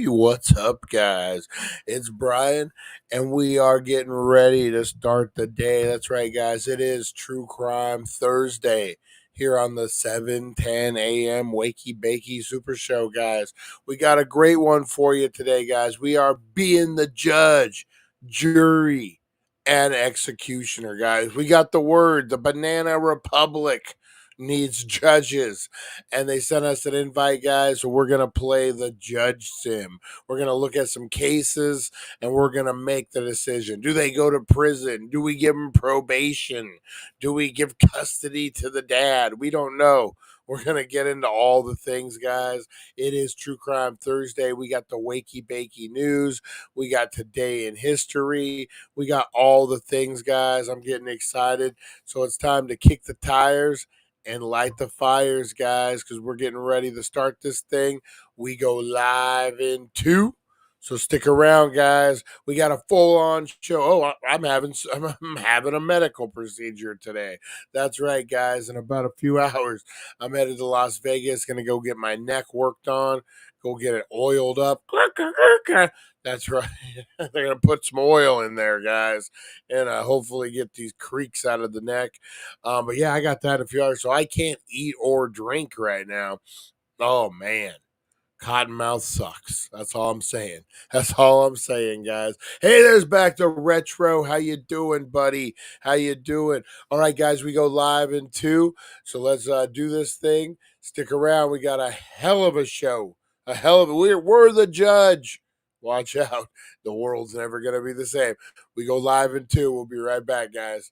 What's up, guys? It's Brian, and we are getting ready to start the day. That's right, guys. It is True Crime Thursday here on the 7:10 a.m. Wakey Bakey Super Show, guys. We got a great one for you today, guys. We are being the judge, jury, and executioner, guys. We got the word, the Banana Republic needs judges, and they sent us an invite, guys. So we're gonna play the judge sim. We're gonna look at some cases, and we're gonna make the decision. Do they go to prison? Do we give them probation? Do we give custody to the dad? We don't know. We're gonna get into all the things, guys. It is True Crime Thursday. We got the Wakey Bakey news. We got today in history. We got all the things, guys. I'm getting excited. So it's time to kick the tires and light the fires, guys, because we're getting ready to start this thing. We go live in 2. So stick around, guys. We got a full-on show. Oh, I'm having a medical procedure today. That's right, guys. In about a few hours, I'm headed to Las Vegas. Going to go get my neck worked on. Go get it oiled up. That's right. They're going to put some oil in there, guys, and hopefully get these creaks out of the neck. But, yeah, I got that in a few hours, so I can't eat or drink right now. Oh, man. Cottonmouth sucks. That's all I'm saying. That's all I'm saying, guys. Hey, there's back to Retro. How you doing, buddy? How you doing? All right, guys, we go live in 2, so let's do this thing. Stick around. We got a hell of a show. We're the judge. Watch out. The world's never going to be the same. We go live in 2. We'll be right back, guys.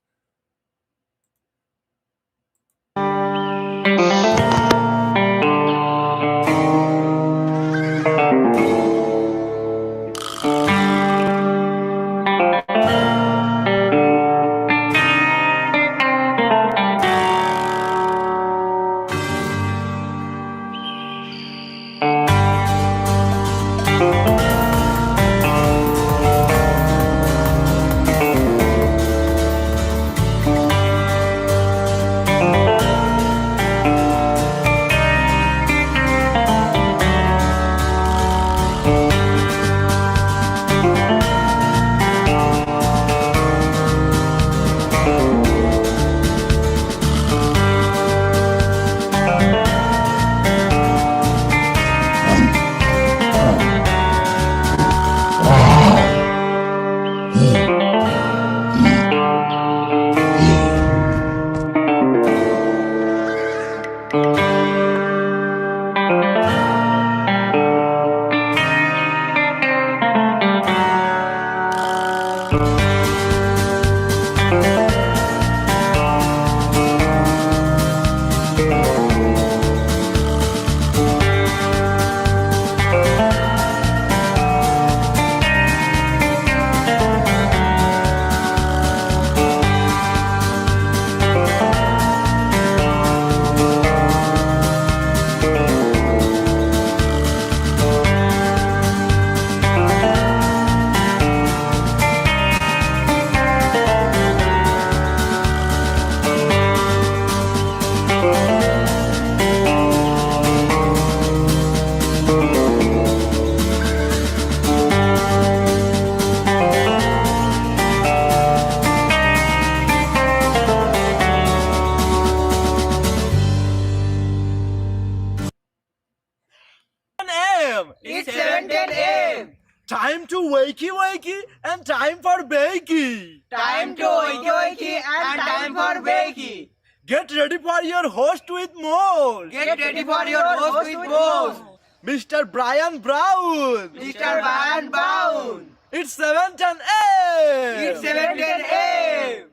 It's 7:10 a.m. Time to wakey wakey and time for bakey. Time to wakey and time for bakey. Get ready for your host with more. Get ready for your host with more. Mr. Brian Brown. Mr. Brian Brown. It's 7:10 a.m. It's 7:10 a.m.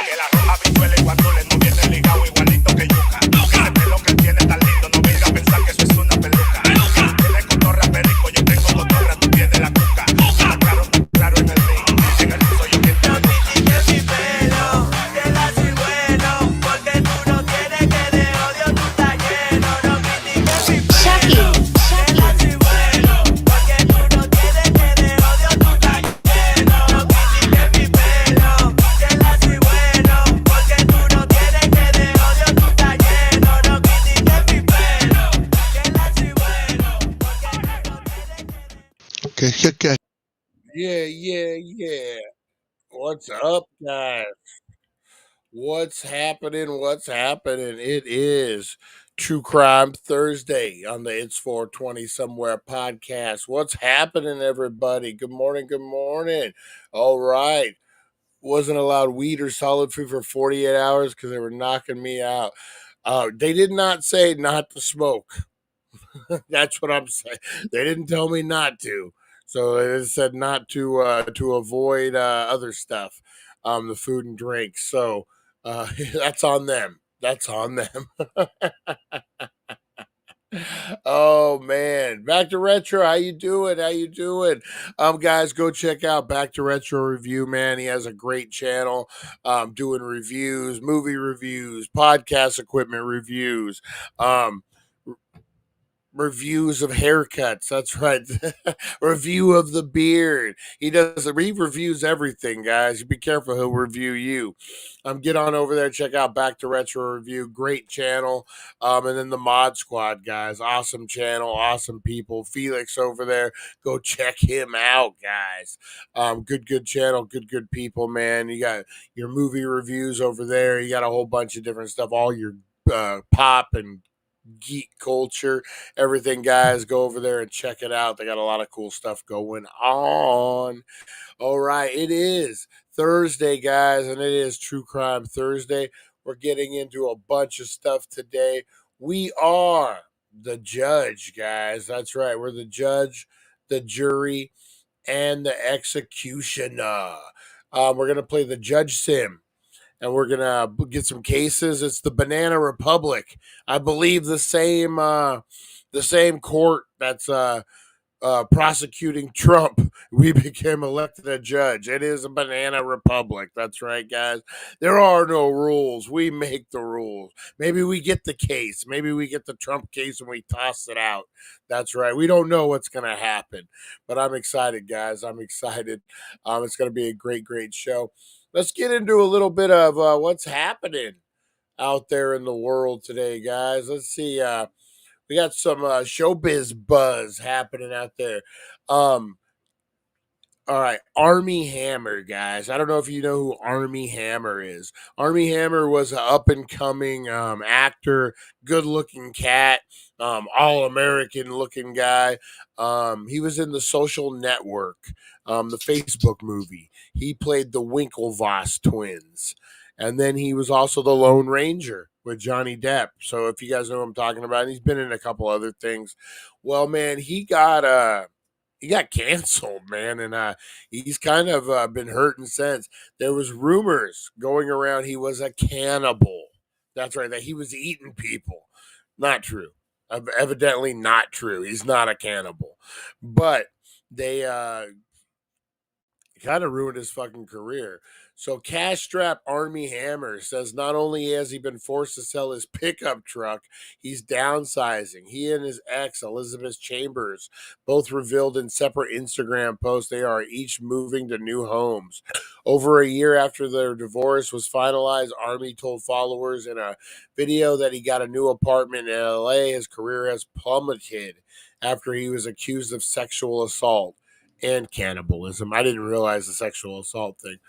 Que la roja bichuela y guandules no viene ligado igualito que yuca. Ese pelo que tiene tan lindo, no venga a pensar que eso es una peluca. Tiene cotorra perico, yo tengo cotorra, tú tienes la cuca. Claro en el ring, en el piso yo quiero. No critiques mi pelo, que la soy bueno, porque tú no tienes que de odio tú estás lleno. No critiques mi pelo, que la soy bueno, porque tú no tienes que de odio tú estás lleno. No critiques mi pelo, que la soy bueno, porque tú no tienes Yeah. What's up, guys? What's happening? What's happening? It is True Crime Thursday on the It's 420 Somewhere podcast. What's happening, everybody? Good morning. Good morning. All right. Wasn't allowed weed or solid food for 48 hours because they were knocking me out. They did not say not to smoke. That's what I'm saying. They didn't tell me not to. So they said not to avoid other stuff, the food and drink. So that's on them. That's on them. Oh man, Back to Retro. How you doing? How you doing? Guys, go check out Back to Retro Review. Man, he has a great channel, doing reviews, movie reviews, podcast equipment reviews. Reviews of haircuts. That's right. Review of the beard. He reviews everything, guys. You be careful, he'll review you. Get on over there, check out Back to Retro Review. Great channel. And then the Mod Squad, guys. Awesome channel, awesome people. Felix over there. Go check him out, guys. Good channel, good people, man. You got your movie reviews over there. You got a whole bunch of different stuff, all your pop and geek culture, everything, guys. Go over there and check it out. They got a lot of cool stuff going on. All right, it is Thursday, guys, and it is True Crime Thursday. We're getting into a bunch of stuff today. We are the judge, guys. That's right. We're the judge, the jury, and the executioner. We're gonna play the judge sim, and we're gonna get some cases. It's the Banana Republic, I believe. The same court that's prosecuting Trump. We became elected a judge. It is a Banana Republic. That's right, guys. There are no rules. We make the rules. Maybe we get the case. Maybe we get the Trump case and we toss it out. That's right. We don't know what's going to happen, but I'm excited, guys. I'm excited. It's going to be a great show. Let's get into a little bit of what's happening out there in the world today, guys. Let's see. We got some showbiz buzz happening out there. All right, Army Hammer, guys. I don't know if you know who Army Hammer is. Army Hammer was an up and coming actor, good looking cat, all American looking guy. He was in The Social Network, the Facebook movie. He played the Winklevoss twins. And then he was also the Lone Ranger with Johnny Depp. So if you guys know what I'm talking about, he's been in a couple other things. Well, man, he got canceled, man, and he's kind of been hurting since. There was rumors going around he was a cannibal. That's right, that he was eating people. Not true. Evidently not true. He's not a cannibal. But they kind of ruined his fucking career. So Cash Strap Army Hammer says not only has he been forced to sell his pickup truck, he's downsizing. He and his ex, Elizabeth Chambers, both revealed in separate Instagram posts they are each moving to new homes. Over a year after their divorce was finalized, Army told followers in a video that he got a new apartment in LA. His career has plummeted after he was accused of sexual assault and cannibalism. I didn't realize the sexual assault thing.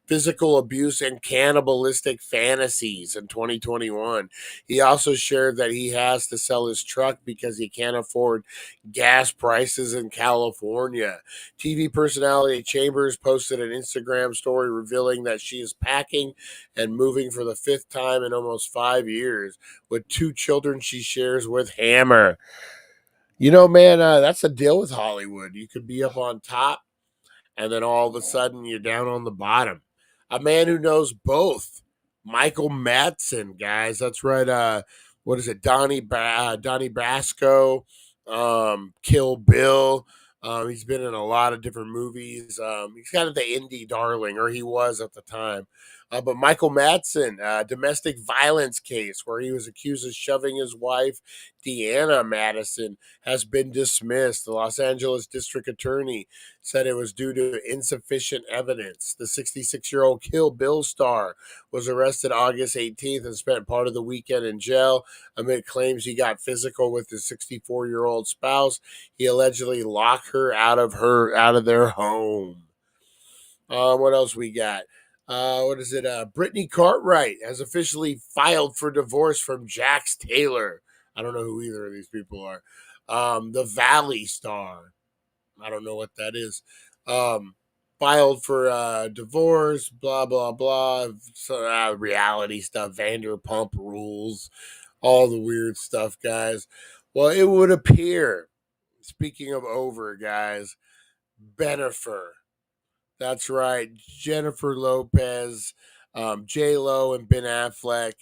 Physical abuse and cannibalistic fantasies in 2021. He also shared that he has to sell his truck because he can't afford gas prices in California. TV personality Chambers posted an Instagram story revealing that she is packing and moving for the 5th time in almost 5 years with 2 children she shares with Hammer. You know, man, that's the deal with Hollywood. You could be up on top, and then all of a sudden you're down on the bottom. A man who knows both, Michael Madsen, guys. That's right. What is it? Donnie Brasco, Kill Bill. He's been in a lot of different movies. He's kind of the indie darling, or he was at the time. But Michael Madsen, domestic violence case where he was accused of shoving his wife, Deanna Madison, has been dismissed. The Los Angeles district attorney said it was due to insufficient evidence. The 66-year-old Kill Bill star was arrested August 18th and spent part of the weekend in jail amid claims he got physical with his 64-year-old spouse. He allegedly locked her out of their home. What else we got? What is it? Brittany Cartwright has officially filed for divorce from Jax Taylor. I don't know who either of these people are. The Valley star. I don't know what that is. Filed for divorce, blah, blah, blah. So, reality stuff, Vanderpump Rules, all the weird stuff, guys. Well, it would appear, speaking of over, guys, Bennifer. That's right. Jennifer Lopez, J-Lo, and Ben Affleck.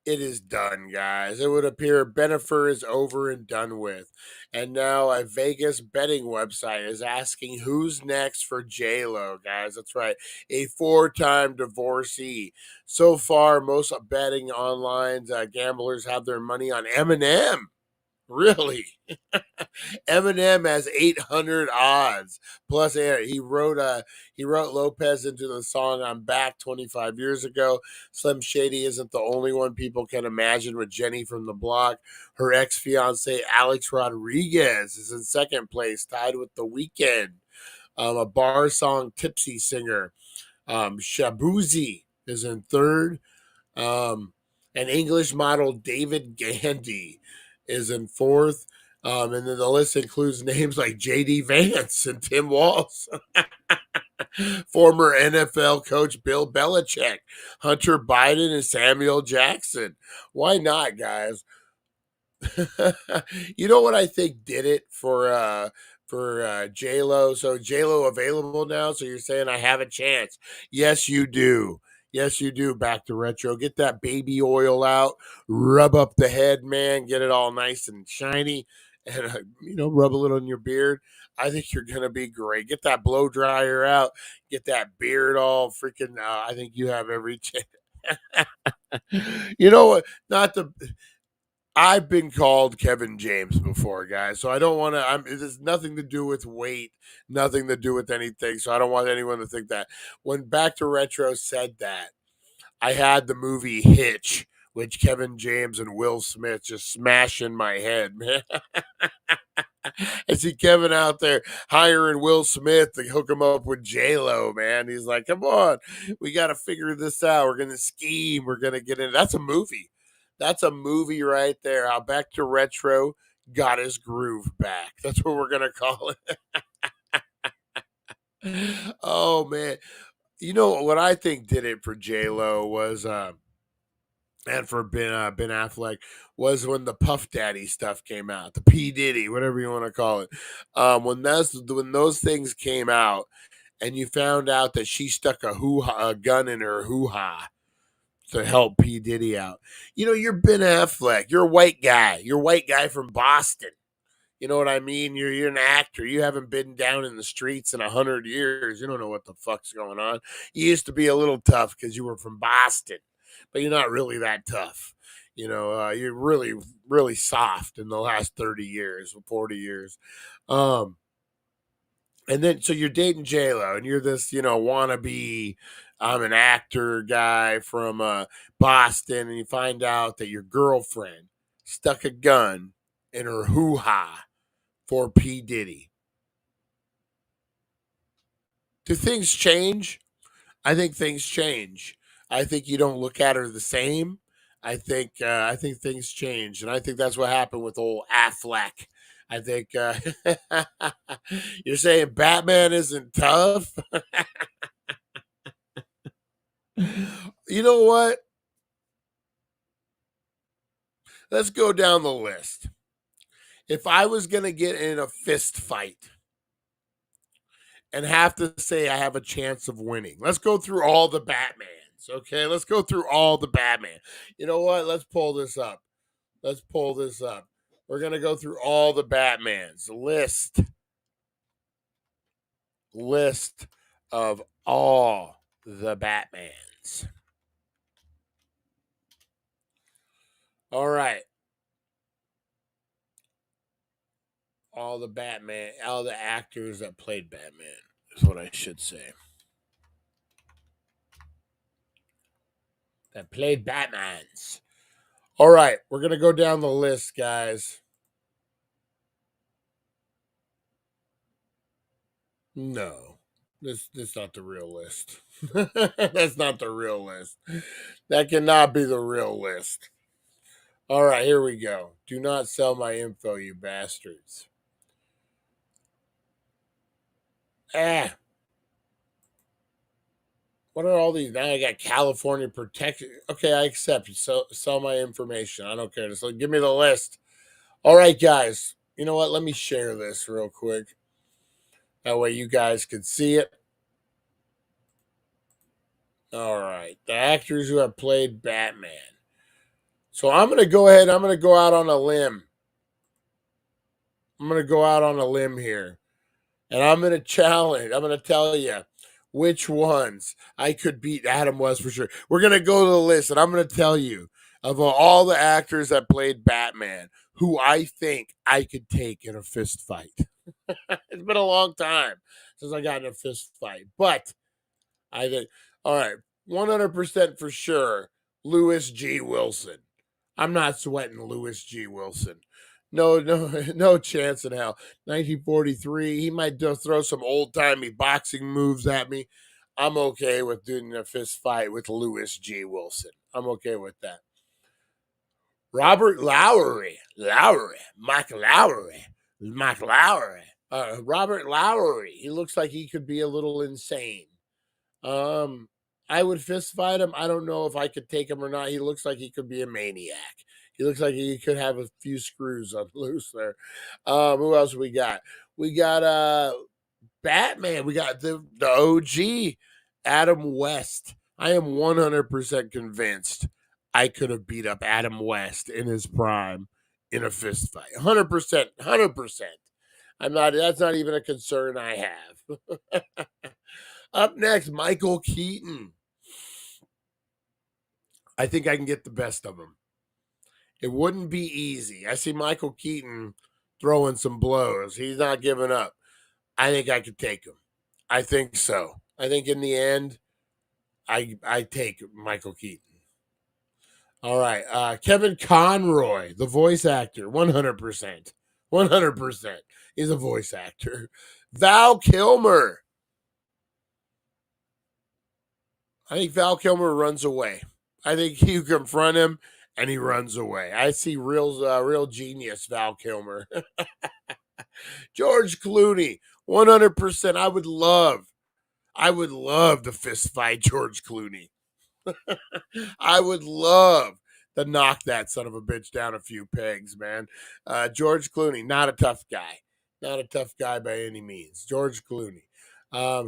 It is done, guys. It would appear Bennifer is over and done with. And now a Vegas betting website is asking who's next for J-Lo, guys. That's right. A 4-time divorcee. So far, most betting online gamblers have their money on Eminem. Really? Eminem has 800 odds. Plus, he wrote Lopez into the song "I'm Back" 25 years ago. Slim Shady isn't the only one people can imagine with Jenny from the Block. Her ex-fiance Alex Rodriguez is in second place, tied with The Weeknd. A bar song tipsy singer, Shabuzi, is in third. An English model, David Gandy, is in fourth. And then the list includes names like J.D. Vance and Tim Walsh, former NFL coach Bill Belichick, Hunter Biden, and Samuel Jackson. Why not, guys? You know what I think did it for J-Lo? So J-Lo available now, so you're saying I have a chance. Yes, you do. Yes, you do. Back to retro. Get that baby oil out. Rub up the head, man. Get it all nice and shiny. And, rub a little in your beard. I think you're going to be great. Get that blow dryer out. Get that beard all freaking. I think you have every chance. You know what? I've been called Kevin James before, guys, so I don't want to. It has nothing to do with weight, nothing to do with anything. So I don't want anyone to think that. When Back to Retro said that, I had the movie Hitch, which Kevin James and Will Smith just smash in my head, man. I see Kevin out there hiring Will Smith to hook him up with J-Lo, man. He's like, come on, we got to figure this out. We're going to scheme. We're going to get in. That's a movie. That's a movie right there. How Back to Retro got his groove back. That's what we're going to call it. Oh, man. You know what I think did it for J-Lo was, and for Ben Affleck, was when the Puff Daddy stuff came out, the P Diddy, whatever you want to call it. When those things came out, and you found out that she stuck a gun in her hoo-ha to help P Diddy out. You're Ben Affleck. You're a white guy. You're a white guy from Boston. You know what I mean? You're an actor. You haven't been down in the streets in 100 years. You don't know what the fuck's going on. You used to be a little tough because you were from Boston, but you're not really that tough. You're really, really soft in the last 30 years, 40 years. And then, so you're dating J-Lo, and you're this, wannabe, I'm an actor guy from Boston, and you find out that your girlfriend stuck a gun in her hoo-ha for P. Diddy. Do things change? I think things change. I think you don't look at her the same. I think things change, and I think that's what happened with old Affleck. I think you're saying Batman isn't tough. You know what? Let's go down the list. If I was going to get in a fist fight and have to say I have a chance of winning, let's go through all the Batmans, okay? Let's go through all the Batman. You know what? Let's pull this up. We're going to go through all the Batmans. List of all the Batmans. All right. All the actors that played Batman is what I should say. That played Batmans. All right, we're going to go down the list, guys. No. This is not the real list. That's not the real list. That cannot be the real list. All right, here we go. Do not sell my info, you bastards. What are all these? Now I got California protection. Okay, I accept. Sell my information. I don't care. Just give me the list. All right, guys. You know what? Let me share this real quick. That way you guys can see it. All right. The actors who have played Batman. So I'm going to go ahead. I'm going to go out on a limb. I'm going to go out on a limb here. And I'm going to challenge. I'm going to tell you which ones I could beat Adam West for sure. We're going to go to the list, and I'm going to tell you of all the actors that played Batman who I think I could take in a fist fight. It's been a long time since I got in a fist fight. But I think, all right, 100% for sure, Lewis G. Wilson. I'm not sweating Lewis G. Wilson. No chance in hell. 1943, he might throw some old-timey boxing moves at me. I'm okay with doing a fist fight with Lewis G. Wilson. I'm okay with that. Robert Lowry. Mike Lowry. Robert Lowry. He looks like he could be a little insane. I would fist fight him. I don't know if I could take him or not. He looks like he could be a maniac. He looks like he could have a few screws on loose there. Who else we got? We got Batman. We got the OG, Adam West. I am 100% convinced I could have beat up Adam West in his prime in a fist fight. 100%. 100%. That's not even a concern I have. Up next, Michael Keaton. I think I can get the best of him. It wouldn't be easy. I see Michael Keaton throwing some blows. He's not giving up. I think I could take him. I think so. I think in the end, I take Michael Keaton. All right. Kevin Conroy, the voice actor, 100%. 100%. He's a voice actor. Val Kilmer. I think Val Kilmer runs away. I think you confront him and he runs away. I see real genius Val Kilmer. George Clooney, 100%. I would love to fist fight George Clooney. I would love to knock that son of a bitch down a few pegs, man. George Clooney, not a tough guy. Not a tough guy by any means. George Clooney.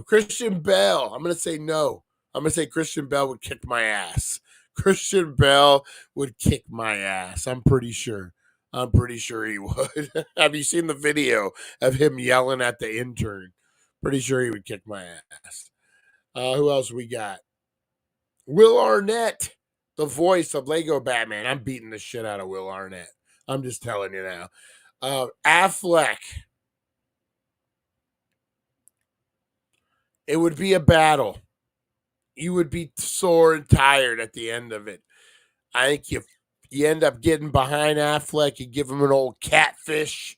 Christian Bale, I'm going to say no. I'm going to say Christian Bale would kick my ass. Christian Bale would kick my ass. I'm pretty sure. I'm pretty sure he would. Have you seen the video of him yelling at the intern? Pretty sure he would kick my ass. Who else we got? Will Arnett, the voice of Lego Batman. I'm beating the shit out of Will Arnett. I'm just telling you now. Affleck. It would be a battle. You would be sore and tired at the end of it. I think you end up getting behind Affleck, you give him an old catfish,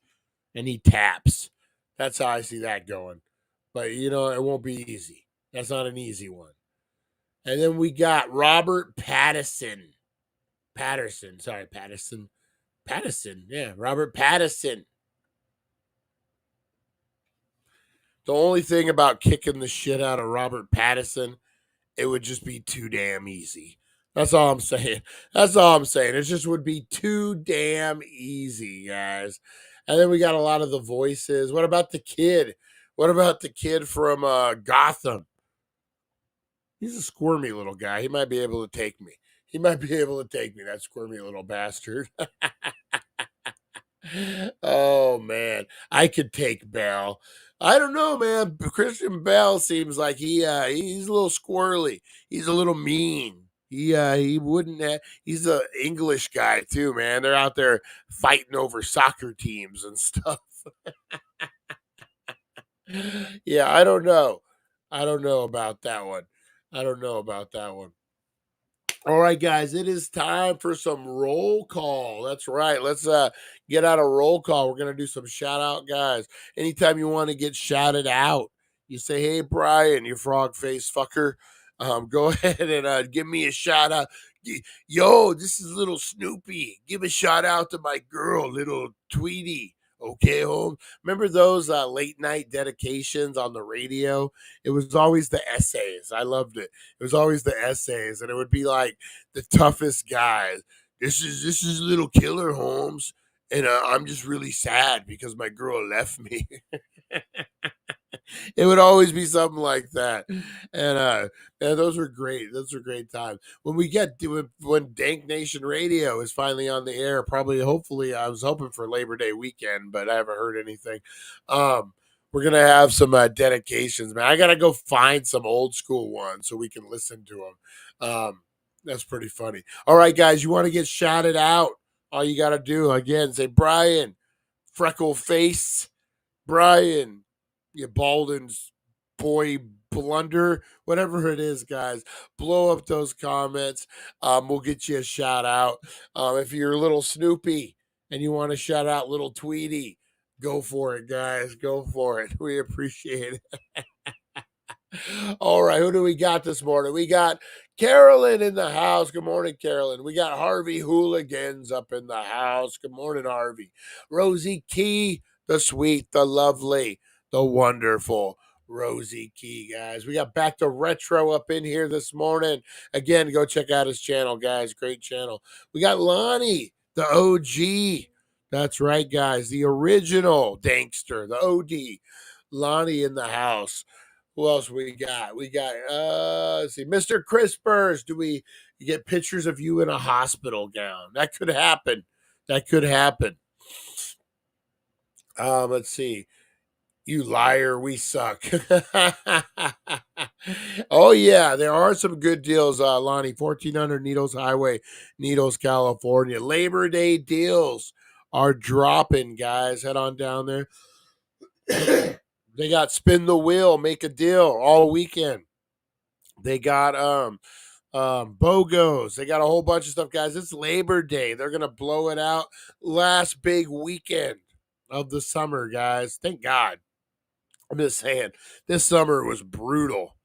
and he taps. That's how I see that going. But, it won't be easy. That's not an easy one. And then we got Robert Pattinson. Patterson. Yeah, Robert Pattinson. The only thing about kicking the shit out of Robert Pattinson, it would just be too damn easy. That's all I'm saying. It just would be too damn easy, guys. And then we got a lot of the voices. What about the kid? What about the kid from Gotham? He's a squirmy little guy. He might be able to take me. That squirmy little bastard. Oh, Oh man, I could take Bell. I don't know, man. Christian Bell seems like he's a little squirrely. He's a little mean. He wouldn't. He's a English guy too, man. They're out there fighting over soccer teams and stuff. Yeah, I don't know. I don't know about that one. I don't know about that one. All right, guys, it is time for some roll call. That's right. Let's get out a roll call. We're gonna do some shout out, guys. Anytime you want to get shouted out, you say, "Hey, Brian, you frog face fucker." Go ahead and give me a shout out. Yo, this is little Snoopy. Give a shout out to my girl, little Tweety. Okay, home. Remember those late night dedications on the radio? It was always the essays. I loved it. It was always the essays, and it would be like the toughest guys. This is little Killer Holmes, and I'm just really sad because my girl left me. It would always be something like that, and those were great. Those were great times. When Dank Nation Radio is finally on the air, probably, hopefully, I was hoping for Labor Day weekend, but I haven't heard anything. We're gonna have some dedications, man. I gotta go find some old school ones so we can listen to them. That's pretty funny. All right, guys, you want to get shouted out? All you gotta do again, say Brian, freckle face, Brian, you Balden's boy blunder, whatever it is, guys. Blow up those comments. We'll get you a shout out. If you're a little Snoopy and you want to shout out little Tweety, go for it, guys. Go for it. We appreciate it. All right, who do we got this morning? We got Carolyn in the house. Good morning, Carolyn. We got Harvey Hooligans up in the house. Good morning, Harvey. Rosie Key, the sweet, the lovely, the wonderful Rosie Key, guys. We got Back to Retro up in here this morning. Again, go check out his channel, guys. Great channel. We got Lonnie, the OG. That's right, guys. The original Dankster, the OD. Lonnie in the house. Who else we got? We got let's see, Mr. Crispers. Do we get pictures of you in a hospital gown? That could happen. That could happen. Let's see. You liar, we suck. Oh yeah, there are some good deals, Lonnie. 1400 Needles Highway, Needles, California. Labor Day deals are dropping, guys. Head on down there. They got spin the wheel, make a deal all weekend. They got BOGOs. They got a whole bunch of stuff, guys. It's Labor Day. They're gonna blow it out last big weekend of the summer, guys. Thank God. I'm just saying, this summer was brutal,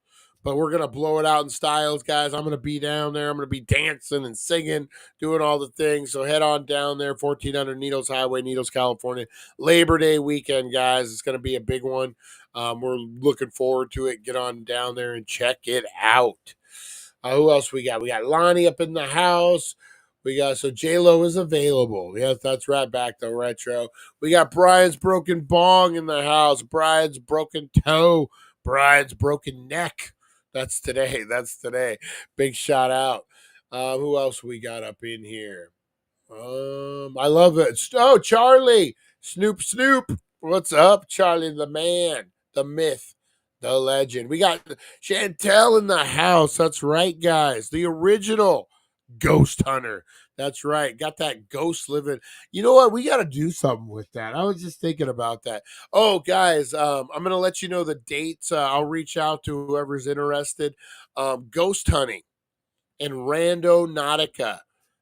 but we're going to blow it out in styles, guys. I'm going to be down there. I'm going to be dancing and singing, doing all the things. So head on down there, 1400 Needles Highway, Needles, California. Labor Day weekend, guys. It's going to be a big one. We're looking forward to it. Get on down there and check it out. Who else we got? We got Lonnie up in the house. We got, so J-Lo is available. Yes, that's right, Back to Retro. We got Brian's broken bong in the house. Brian's broken toe. Brian's broken neck. That's today. That's today. Big shout out. Who else we got up in here? I love it. Oh, Charlie. Snoop. What's up, Charlie the man, the myth, the legend. We got Chantel in the house. That's right, guys. The original ghost hunter. That's right. Got that ghost living. You know what? We got to do something with that. I was just thinking about that. Oh, guys, I'm going to let you know the dates. I'll reach out to whoever's interested. Ghost hunting in Rando Nautica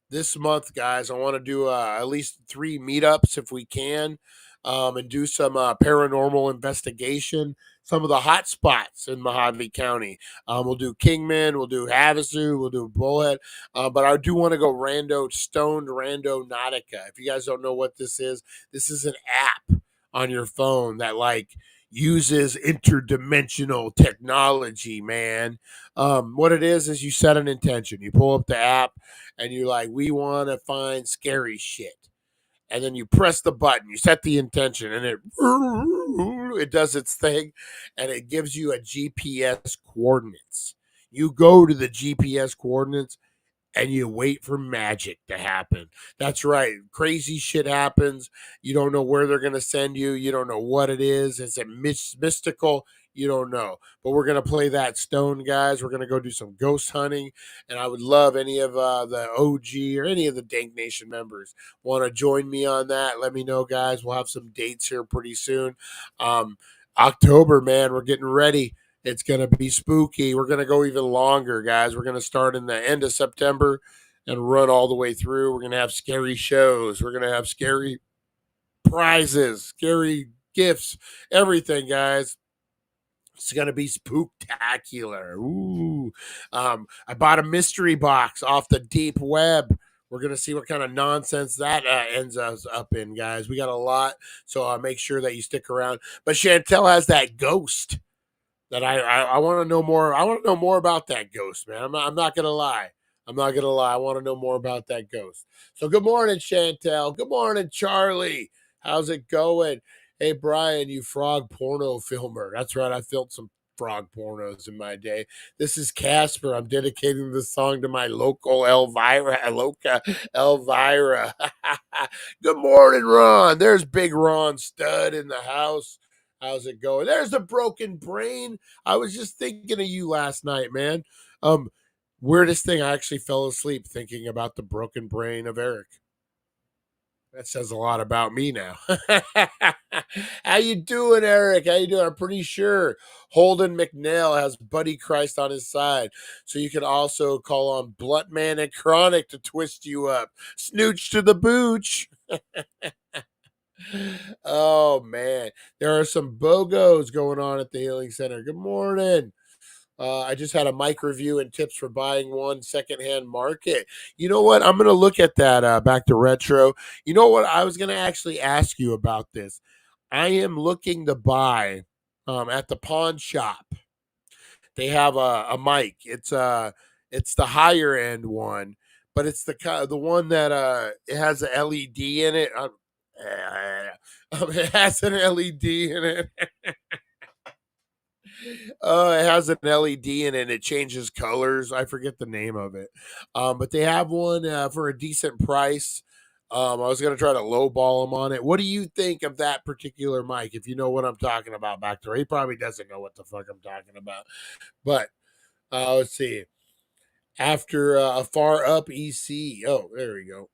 this month, guys. I want to do at least 3 meetups if we can, and do some paranormal investigation. Some of the hot spots in Mojave County. We'll do Kingman, we'll do Havasu, we'll do Bullhead. But I do want to go Stoned Rando Nautica. If you guys don't know what this is an app on your phone that uses interdimensional technology, man. What it is you set an intention. You pull up the app and you're like, we want to find scary shit. And then you press the button, you set the intention, and it does its thing, and it gives you a GPS coordinates. You go to the GPS coordinates, and you wait for magic to happen. That's right. Crazy shit happens. You don't know where they're going to send you. You don't know what it is. Is it mystical? You don't know. But we're going to play that stone, guys. We're going to go do some ghost hunting. And I would love any of the OG or any of the Dank Nation members want to join me on that. Let me know, guys. We'll have some dates here pretty soon. October, man, we're getting ready. It's going to be spooky. We're going to go even longer, guys. We're going to start in the end of September and run all the way through. We're going to have scary shows. We're going to have scary prizes, scary gifts, everything, guys. It's going to be spooktacular. Ooh. I bought a mystery box off the deep web. We're going to see what kind of nonsense that ends us up in, guys. We got a lot, so make sure that you stick around. But Chantel has that ghost that I want to know more. I want to know more about that ghost, man. I'm not gonna lie. I'm not gonna lie. I want to know more about that ghost. So good morning, Chantel. Good morning, Charlie. How's it going? Hey, Brian, you frog porno filmer. That's right. I filmed some frog pornos in my day. This is Casper. I'm dedicating this song to my local Elvira. Good morning, Ron. There's Big Ron Stud in the house. How's it going? There's the broken brain. I was just thinking of you last night, man. Weirdest thing, I actually fell asleep thinking about the broken brain of Eric. That says a lot about me now. How you doing, Eric? How you doing? I'm pretty sure Holden McNeil has Buddy Christ on his side. So you can also call on Bluntman and Chronic to twist you up. Snooch to the booch. Oh man, there are some BOGOs going on at the Healing Center. Good morning. I just had a mic review and tips for buying one secondhand market. You know what? I'm going to look at that back to retro. You know what? I was going to actually ask you about this. I am looking to buy at the pawn shop. They have a mic. It's the higher end one, but it's the one that it has an LED in it. It has an LED in it. It has an LED in it and it changes colors. I forget the name of it. But they have one for a decent price. I was going to try to lowball him on it. What do you think of that particular mic? If you know what I'm talking about back there, he probably doesn't know what the fuck I'm talking about. But let's see. After a far up EC. Oh, there we go.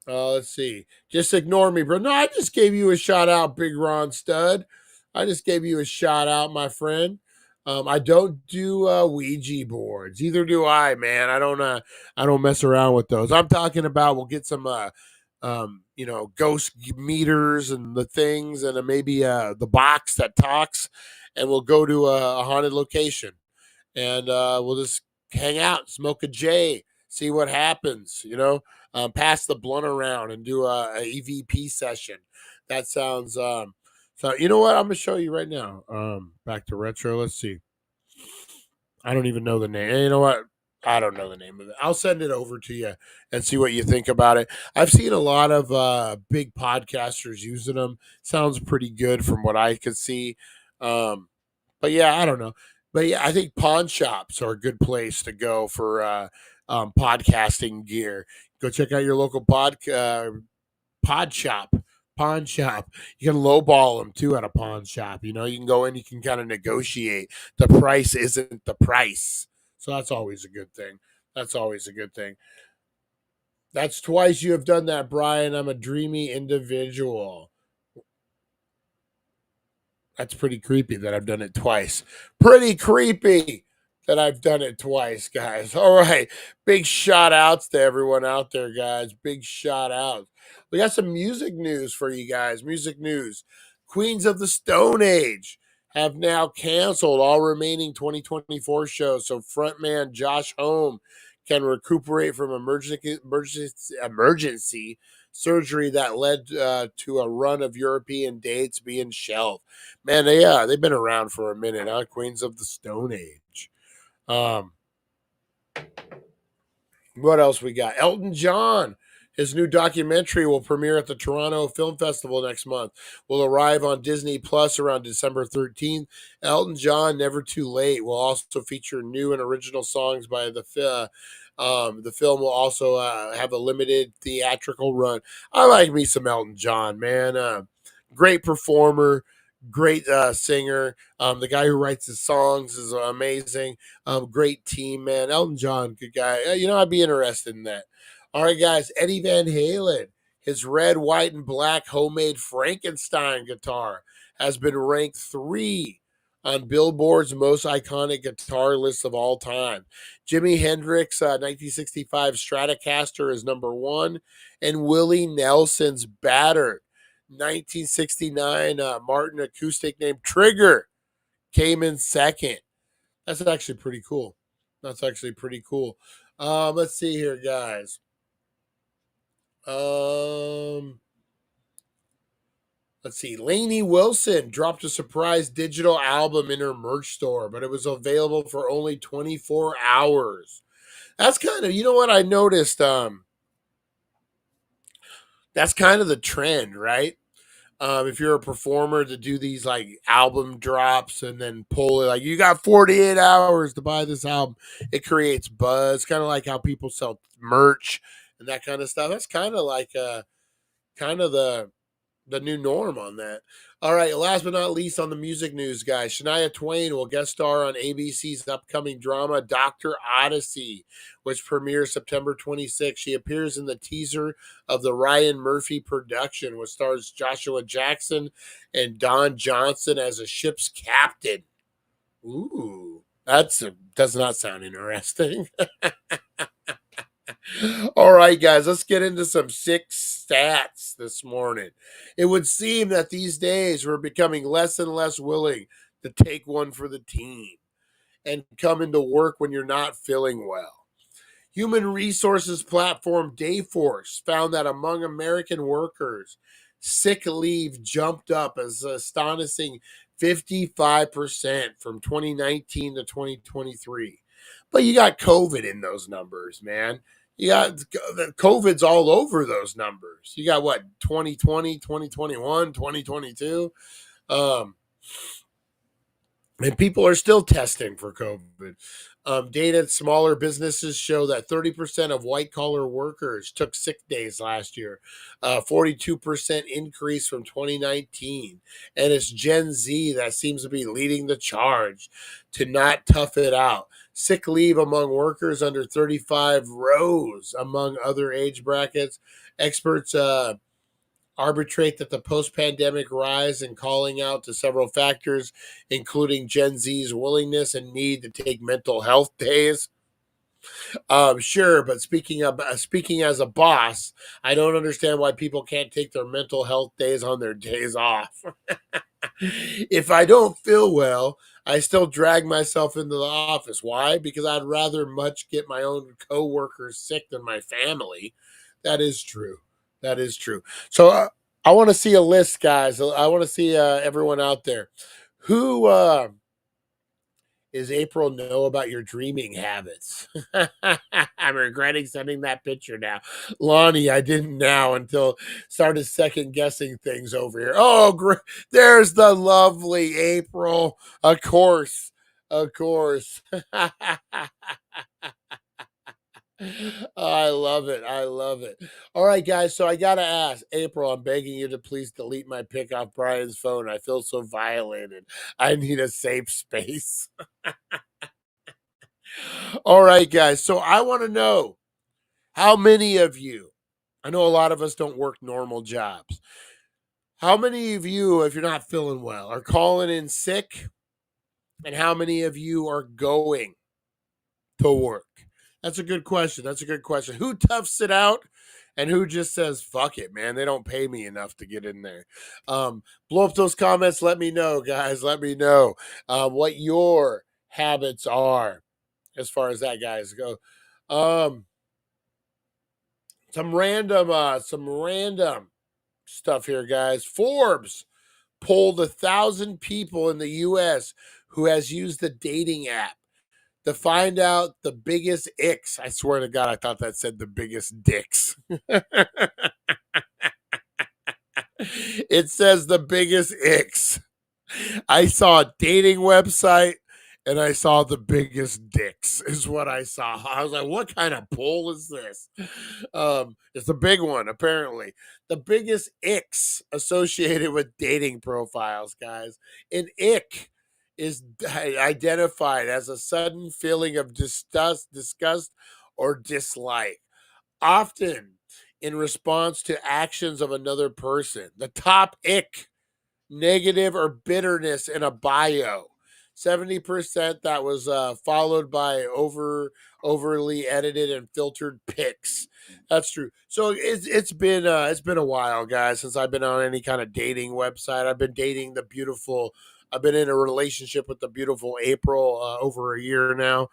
Let's see. Just ignore me, bro. No, I just gave you a shout out, Big Ron Stud. I just gave you a shout out, my friend. I don't do Ouija boards. Either do I, man. I don't mess around with those. I'm talking about we'll get some ghost meters and the things and maybe the box that talks, and we'll go to a haunted location and we'll just hang out, smoke a J, see what happens, pass the blunt around and do a EVP session. That sounds so you know what? I'm gonna show you right now. Back to retro. Let's see. I don't even know the name. You know what? I don't know the name of it. I'll send it over to you and see what you think about it. I've seen a lot of big podcasters using them. Sounds pretty good from what I could see. But yeah, I don't know. But yeah, I think pawn shops are a good place to go for podcasting gear. Go check out your local pod shop. Pawn shop. You can lowball them too at a pawn shop. You can go in, you can kind of negotiate. The price isn't the price. So that's always a good thing. That's always a good thing. That's twice you have done that, Brian. I'm a dreamy individual. That's pretty creepy that I've done it twice. Pretty creepy that I've done it twice, guys. All right. Big shout outs to everyone out there, guys. Big shout outs. We got some music news for you guys. Music news. Queens of the Stone Age have now canceled all remaining 2024 shows. So frontman Josh Homme can recuperate from emergency surgery that led to a run of European dates being shelved. Man, they've been around for a minute, huh? Queens of the Stone Age. What else we got? Elton John. His new documentary will premiere at the Toronto Film Festival next month. Will arrive on Disney Plus around December 13th. Elton John, Never Too Late, will also feature new and original songs by the The film will also have a limited theatrical run. I like me some Elton John, man. Great performer, great singer. The guy who writes his songs is amazing. Great team, man. Elton John, good guy. I'd be interested in that. All right, guys. Eddie Van Halen, his red, white, and black homemade Frankenstein guitar has been ranked 3 on Billboard's most iconic guitar list of all time. Jimi Hendrix' 1965 Stratocaster is number 1, and Willie Nelson's battered 1969 Martin acoustic named Trigger came in second. That's actually pretty cool. Let's see here, guys. Let's see. Lainey Wilson dropped a surprise digital album in her merch store, but it was available for only 24 hours. That's kind of, what I noticed. That's kind of the trend, right? If you're a performer to do these like album drops and then pull it, like you got 48 hours to buy this album, it creates buzz, kind of like how people sell merch and that kind of stuff. That's kind of like kind of the new norm on that. All right, last but not least on the music news, guys, Shania Twain will guest star on ABC's upcoming drama Dr. Odyssey, which premieres September 26th. She appears in the teaser of the Ryan Murphy production, which stars Joshua Jackson and Don Johnson as a ship's captain. Ooh, does not sound interesting. All right, guys, let's get into some sick stats this morning. It would seem that these days we're becoming less and less willing to take one for the team and come into work when you're not feeling well. Human resources platform Dayforce found that among American workers, sick leave jumped up as an astonishing 55% from 2019 to 2023. But you got COVID in those numbers, man. You got COVID's all over those numbers. You got what, 2020, 2021, 2022? And people are still testing for COVID. Data at smaller businesses show that 30% of white-collar workers took sick days last year, 42% increase from 2019. And it's Gen Z that seems to be leading the charge to not tough it out. Sick leave among workers under 35 rose among other age brackets. Experts arbitrate that the post-pandemic rise and calling out to several factors, including Gen Z's willingness and need to take mental health days. Sure, but speaking as a boss, I don't understand why people can't take their mental health days on their days off. If I don't feel well, I still drag myself into the office. Why? Because I'd rather much get my own coworkers sick than my family. That is true. So I want to see a list, guys. I want to see everyone out there. Who is April know about your dreaming habits? I'm regretting sending that picture now. Lonnie, I didn't now until started second guessing things over here. Oh, great. There's the lovely April. Of course. I love it. All right, guys. So I got to ask, April, I'm begging you to please delete my pic off Brian's phone. I feel so violated. I need a safe space. All right, guys. So I want to know how many of you, I know a lot of us don't work normal jobs. How many of you, if you're not feeling well, are calling in sick? And how many of you are going to work? That's a good question. Who toughs it out and who just says, fuck it, man? They don't pay me enough to get in there. Blow up those comments. Let me know, guys. Let me know what your habits are as far as that, guys, go. Some random stuff here, guys. Forbes polled 1,000 people in the U.S. who has used the dating app to find out the biggest icks. I swear to God, I thought that said the biggest dicks. It says the biggest icks. I saw a dating website and I saw the biggest dicks is what I saw. I was like, what kind of poll is this? It's a big one, apparently. The biggest icks associated with dating profiles, guys. An ick is identified as a sudden feeling of disgust, or dislike, often in response to actions of another person. The top ick, negative or bitterness in a bio. 70% that was followed by overly edited and filtered pics. That's true. So it's been a while, guys, since I've been on any kind of dating website. I've been dating the beautiful. I've been in a relationship with the beautiful April over a year now.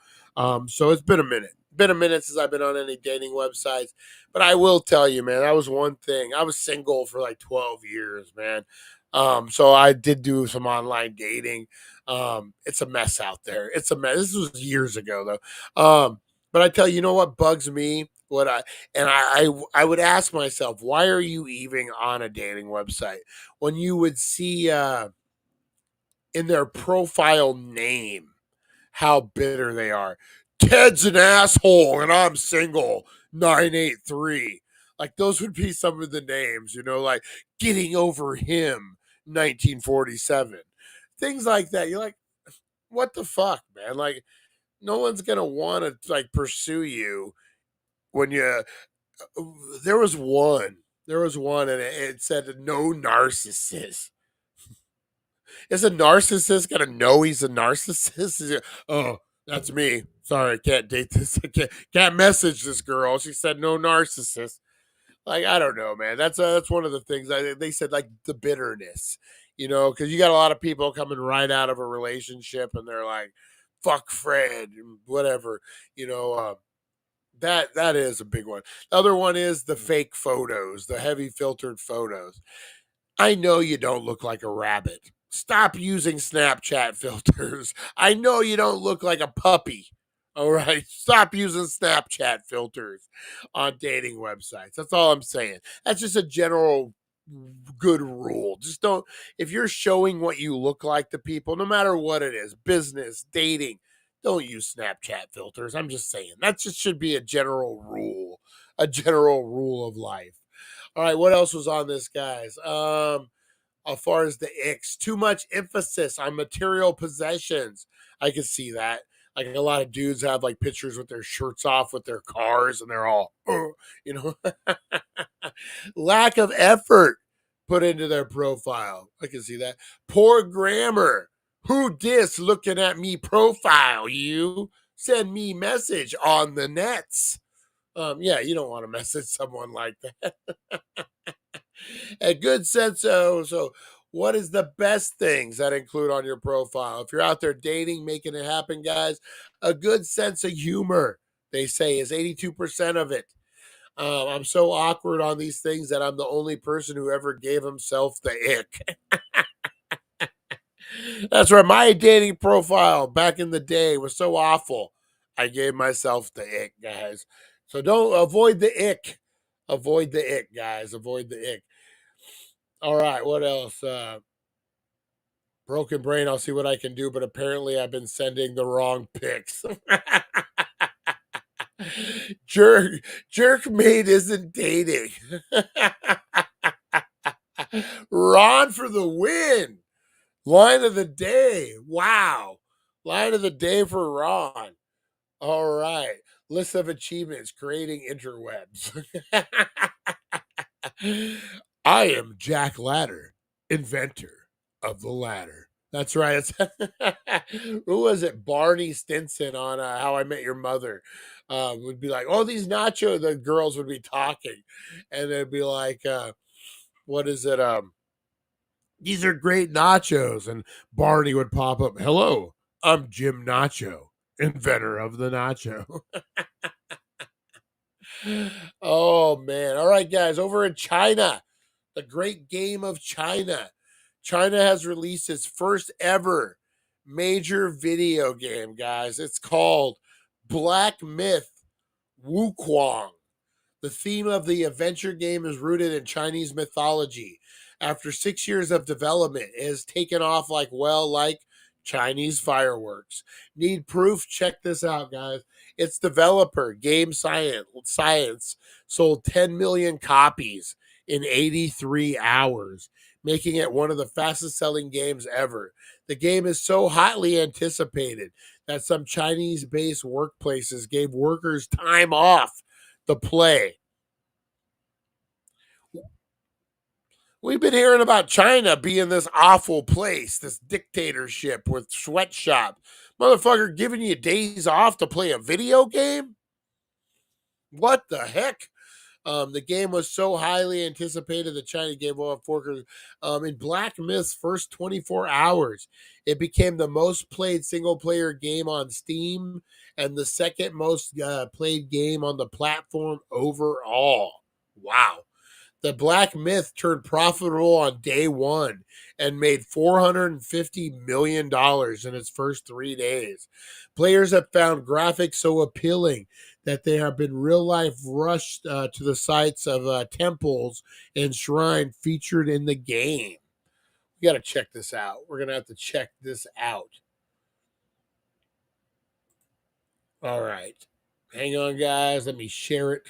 So it's been a minute. Been a minute since I've been on any dating websites. But I will tell you, man, that was one thing. I was single for like 12 years, man. So I did do some online dating. It's a mess out there. It's a mess. This was years ago though. But I tell you, you know what bugs me? I would ask myself, why are you even on a dating website when you would see in their profile name how bitter they are? Ted's an asshole and I'm single. 983. Like those would be some of the names, like getting over him. 1947, things like that. You're like, what the fuck, man? Like, no one's gonna want to like pursue you when you. There was one, and it said no narcissist. Is a narcissist gonna know he's a narcissist? Oh, that's me. Sorry, I can't date this. I can't message this girl. She said no narcissist. Like, I don't know, man. That's one of the things they said, like the bitterness, because you got a lot of people coming right out of a relationship and they're like, "Fuck Fred," and whatever, you know. That is a big one. The other one is the fake photos, the heavy filtered photos. I know you don't look like a rabbit. Stop using Snapchat filters. I know you don't look like a puppy. All right. Stop using Snapchat filters on dating websites. That's all I'm saying. That's just a general good rule. Just don't, if you're showing what you look like to people, no matter what it is, business, dating, don't use Snapchat filters. I'm just saying. That just should be a general rule of life. All right, what else was on this, guys? As far as the icks, too much emphasis on material possessions. I can see that. Like a lot of dudes have like pictures with their shirts off with their cars, and they're all, you know, lack of effort put into their profile. I can see that. Poor grammar. Who dis looking at me profile? You send me message on the nets. Yeah, you don't want to message someone like that. A good sense. So what is the best things that include on your profile? If you're out there dating, making it happen, guys, a good sense of humor, they say, is 82% of it. I'm so awkward on these things that I'm the only person who ever gave himself the ick. That's right. My dating profile back in the day was so awful. I gave myself the ick, guys. So don't avoid the ick. Avoid the ick, guys. Avoid the ick. All right. What else? Broken brain. I'll see what I can do, but apparently I've been sending the wrong pics. Jerk mate isn't dating. Ron for the win. Line of the day. Wow. Line of the day for Ron. All right. List of achievements creating interwebs. I am Jack Ladder, inventor of the ladder. That's right. Who was it? Barney Stinson on How I Met Your Mother would be like, oh, these nacho, the girls would be talking. And they'd be like, what is it? These are great nachos. And Barney would pop up. Hello, I'm Jim Nacho, inventor of the nacho. Oh, man. All right, guys, over in China, the great game of China. China has released its first ever major video game, guys. It's called Black Myth Wukong. The theme of the adventure game is rooted in Chinese mythology. After 6 years of development, it has taken off like Chinese fireworks. Need proof? Check this out, guys. Its developer, Game Science, sold 10 million copies in 83 hours, making it one of the fastest selling games ever. The game is so hotly anticipated that some Chinese based workplaces gave workers time off to play. We've been hearing about China being this awful place, this dictatorship with sweatshop. Motherfucker giving you days off to play a video game? What the heck? The game was so highly anticipated that China gave off workers. In Black Myth's first 24 hours, it became the most played single player game on Steam and the second most played game on the platform overall. Wow. The Black Myth turned profitable on day one and made $450 million in its first 3 days. Players have found graphics so appealing that they have been real life rushed to the sites of temples and shrines featured in the game. We got to check this out. We're going to have to check this out. All right. Hang on, guys. Let me share it.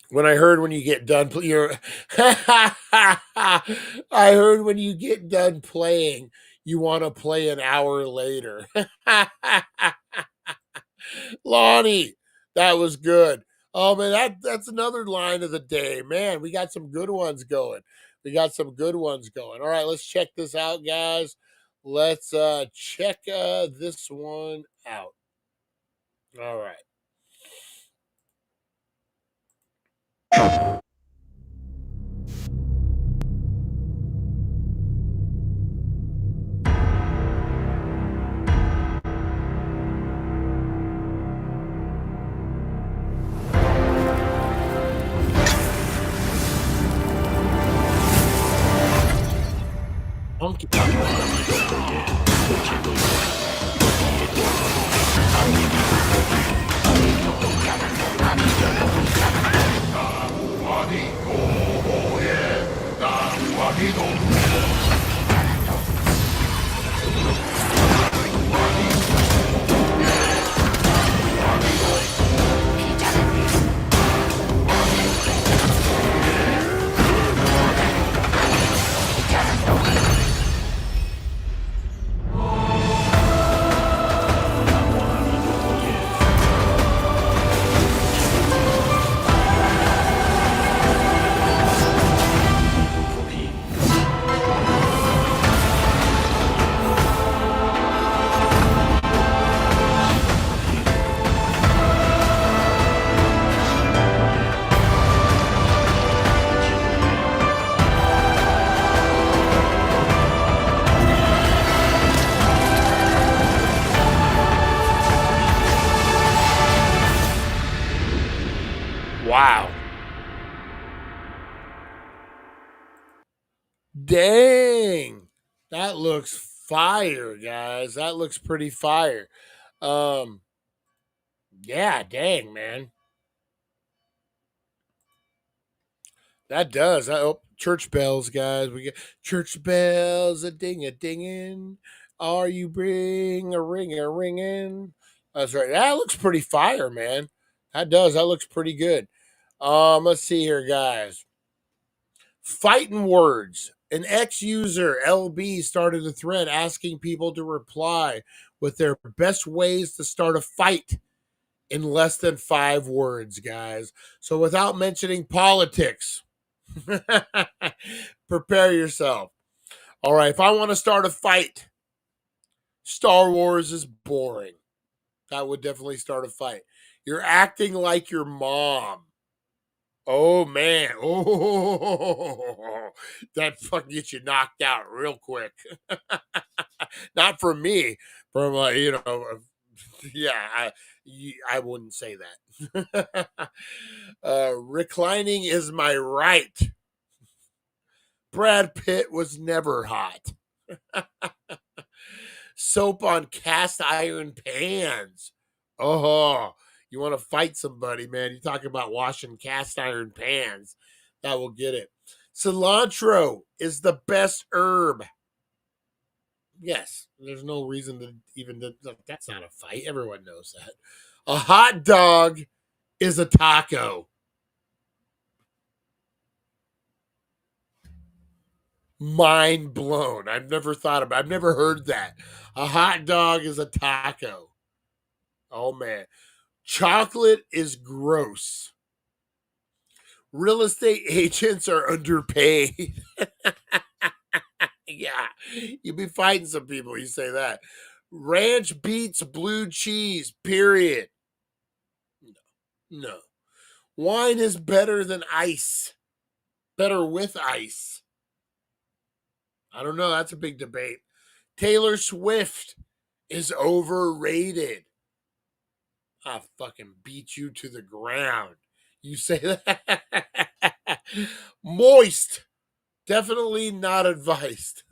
When I heard when you get done, I heard when you get done playing, you want to play an hour later. Lonnie, that was good. Oh man, that's another line of the day. Man, we got some good ones going. All right, let's check this out, guys. Let's check this one out. All right. Honky Wow. Dang. That looks fire, guys. That looks pretty fire. Yeah, dang, man. That does. Church bells, guys. We get church bells a ding a dingin'. Are you bring a ringin'? That's right. That looks pretty fire, man. That does. That looks pretty good. Let's see here, guys. Fighting words. An ex-user, LB, started a thread asking people to reply with their best ways to start a fight in less than 5 words, guys. So without mentioning politics, prepare yourself. All right, if I want to start a fight, Star Wars is boring. That would definitely start a fight. You're acting like your mom. Oh man. Oh, that fucking gets you knocked out real quick. Not from me, from yeah, I wouldn't say that. Reclining is my right. Brad Pitt was never hot. Soap on cast iron pans. Oh, you want to fight somebody, man. You're talking about washing cast iron pans. That will get it. Cilantro is the best herb. Yes, there's no reason to even that's not a fight. Everyone knows that. A hot dog is a taco. Mind blown. I've never heard that. A hot dog is a taco. Oh man. Chocolate is gross. Real estate agents are underpaid. Yeah. You'd be fighting some people, you say that. Ranch beats blue cheese, period. No. Wine is better than ice. Better with ice. I don't know. That's a big debate. Taylor Swift is overrated. I'll fucking beat you to the ground. You say that? Moist. Definitely not advised.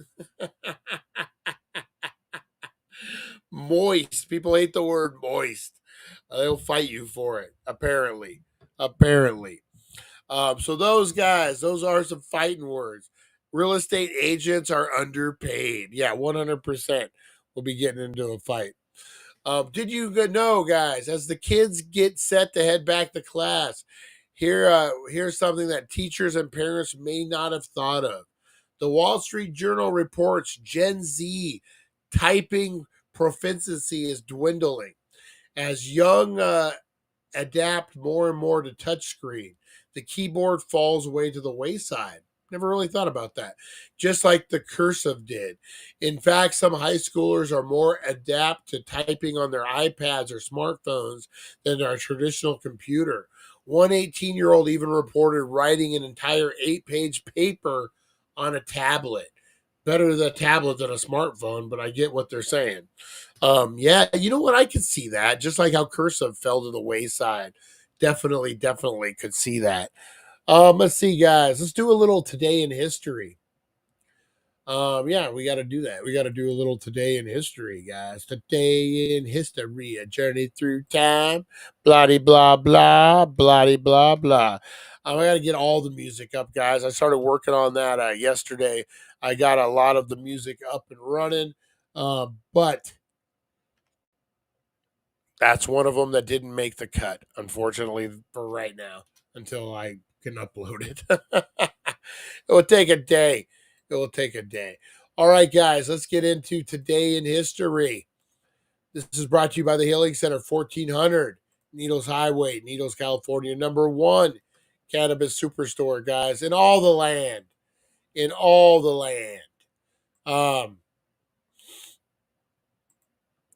Moist. People hate the word moist. They'll fight you for it, apparently. Apparently. So those guys, those are some fighting words. Real estate agents are underpaid. Yeah, 100%. We'll be getting into a fight. Did you know, guys, as the kids get set to head back to class, here's something that teachers and parents may not have thought of. The Wall Street Journal reports Gen Z typing proficiency is dwindling as young adapt more and more to touchscreen. The keyboard falls away to the wayside. Never really thought about that. Just like the cursive did. In fact, some high schoolers are more adept to typing on their iPads or smartphones than our traditional computer. One 18-year-old even reported writing an entire 8-page paper on a tablet. Better the tablet than a smartphone, but I get what they're saying. Yeah, you know what? I could see that. Just like how cursive fell to the wayside. Definitely could see that. Let's see, guys. Let's do a little today in history. Yeah, we got to do that. We got to do a little today in history, guys. Today in history, a journey through time. Bloody blah blah, bloody blah blah. I got to get all the music up, guys. I started working on that yesterday. I got a lot of the music up and running, but that's one of them that didn't make the cut, unfortunately, for right now, until I can upload it. It will take a day. It will take a day. All right, guys, let's get into today in history. This is brought to you by the Healing Center, 1400 Needles Highway, Needles, California. #1 cannabis superstore, guys, in all the land. In all the land.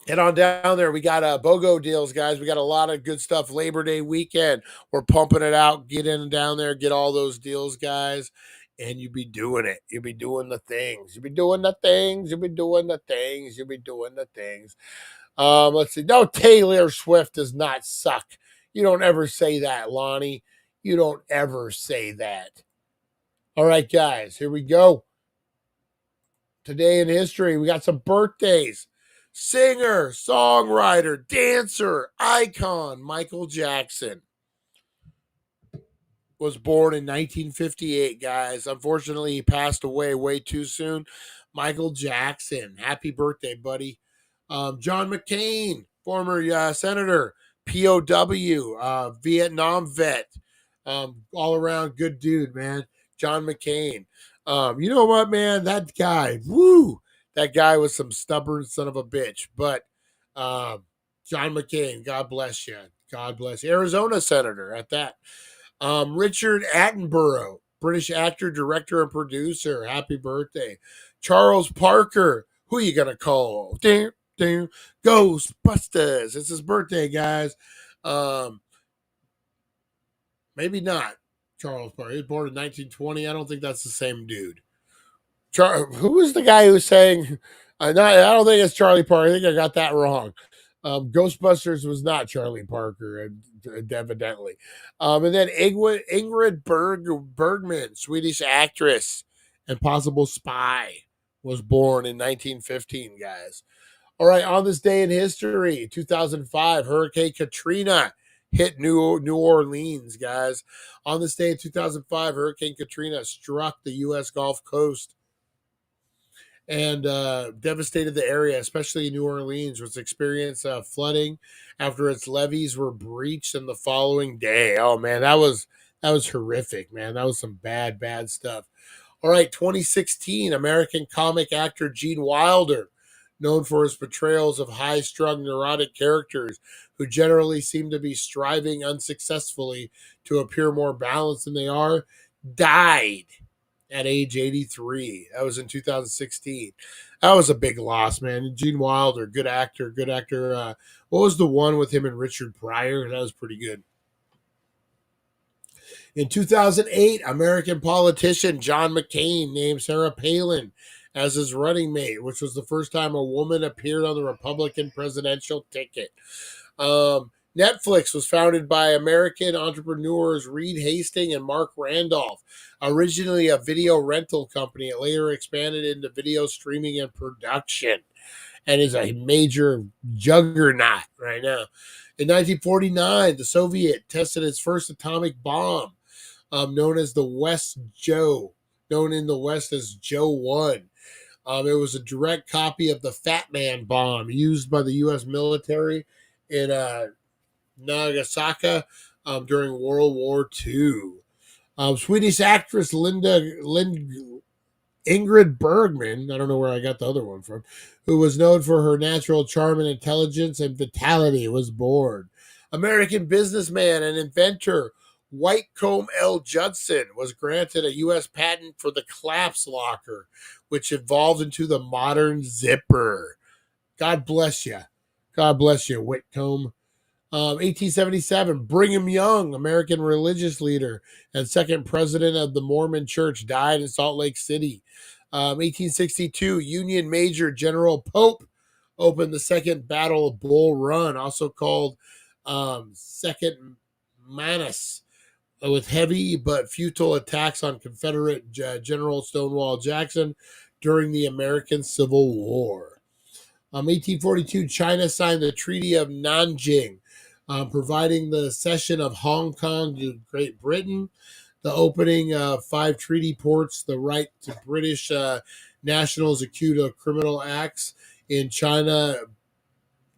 Head on down there. We got BOGO deals, guys. We got a lot of good stuff. Labor Day weekend. We're pumping it out. Get in down there. Get all those deals, guys. And you be doing it. You be doing the things. You be doing the things. You be doing the things. You be doing the things. Let's see. No, Taylor Swift does not suck. You don't ever say that, Lonnie. You don't ever say that. All right, guys. Here we go. Today in history, we got some birthdays. Singer, songwriter, dancer, icon Michael Jackson was born in 1958, guys. Unfortunately, he passed away way too soon. Michael Jackson, happy birthday, buddy. John McCain, former senator, POW, Vietnam vet, all around good dude, man. John McCain. You know what, man? That guy, woo! That guy was some stubborn son of a bitch. But John McCain, God bless you. God bless you. Arizona senator at that. Richard Attenborough, British actor, director, and producer. Happy birthday. Charles Parker, who you gonna call? Ding, ding. Ghostbusters. It's his birthday, guys. Maybe not Charles Parker. He was born in 1920. I don't think that's the same dude. Who was the guy who was saying? I don't think it's Charlie Parker. I think I got that wrong. Ghostbusters was not Charlie Parker, evidently. And then Ingrid Bergman, Swedish actress and possible spy, was born in 1915, guys. All right, on this day in history, 2005, Hurricane Katrina hit New Orleans, guys. On this day in 2005, Hurricane Katrina struck the U.S. Gulf Coast. and devastated the area, especially New Orleans, which experienced flooding after its levees were breached in the following day. Oh man, that was horrific, man. That was some bad stuff. All right, 2016, American comic actor Gene Wilder, known for his portrayals of high-strung neurotic characters who generally seem to be striving unsuccessfully to appear more balanced than they are, died at age 83. That was in 2016. That was a big loss, man. Gene Wilder, good actor, good actor. What was the one with him and Richard Pryor? That was pretty good. In 2008, American politician John McCain named Sarah Palin as his running mate, which was the first time a woman appeared on the Republican presidential ticket. Netflix was founded by American entrepreneurs Reed Hastings and Mark Randolph. Originally a video rental company, it later expanded into video streaming and production and is a major juggernaut right now. In 1949, the Soviet tested its first atomic bomb, known as the West Joe, known in the West as Joe 1. It was a direct copy of the Fat Man bomb used by the U.S. military in Nagasaki during World War II. Swedish actress Ingrid Bergman, I don't know where I got the other one from, who was known for her natural charm and intelligence and vitality, was born. American businessman and inventor Whitcomb L. Judson was granted a U.S. patent for the collapse locker, which evolved into the modern zipper. God bless you. God bless you, Whitcomb. 1877, Brigham Young, American religious leader and second president of the Mormon Church, died in Salt Lake City. 1862, Union Major General Pope opened the Second Battle of Bull Run, also called Second Manus, with heavy but futile attacks on Confederate General Stonewall Jackson during the American Civil War. 1842, China signed the Treaty of Nanjing, providing the cession of Hong Kong to Great Britain, the opening of 5 treaty ports, the right to British nationals accused of criminal acts in China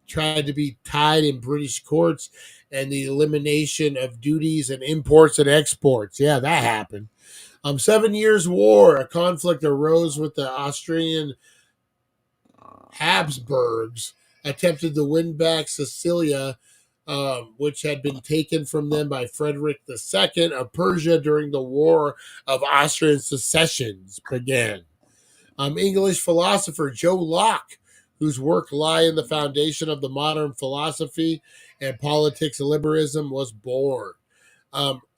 tried to be tied in British courts, and the elimination of duties and imports and exports. Yeah, that happened. 7 Years' War, a conflict arose with the Austrian Habsburgs, attempted to win back Sicilia, which had been taken from them by Frederick II of Persia during the War of Austrian Successions began. English philosopher Joe Locke, whose work lie in the foundation of the modern philosophy and politics of liberalism, was born.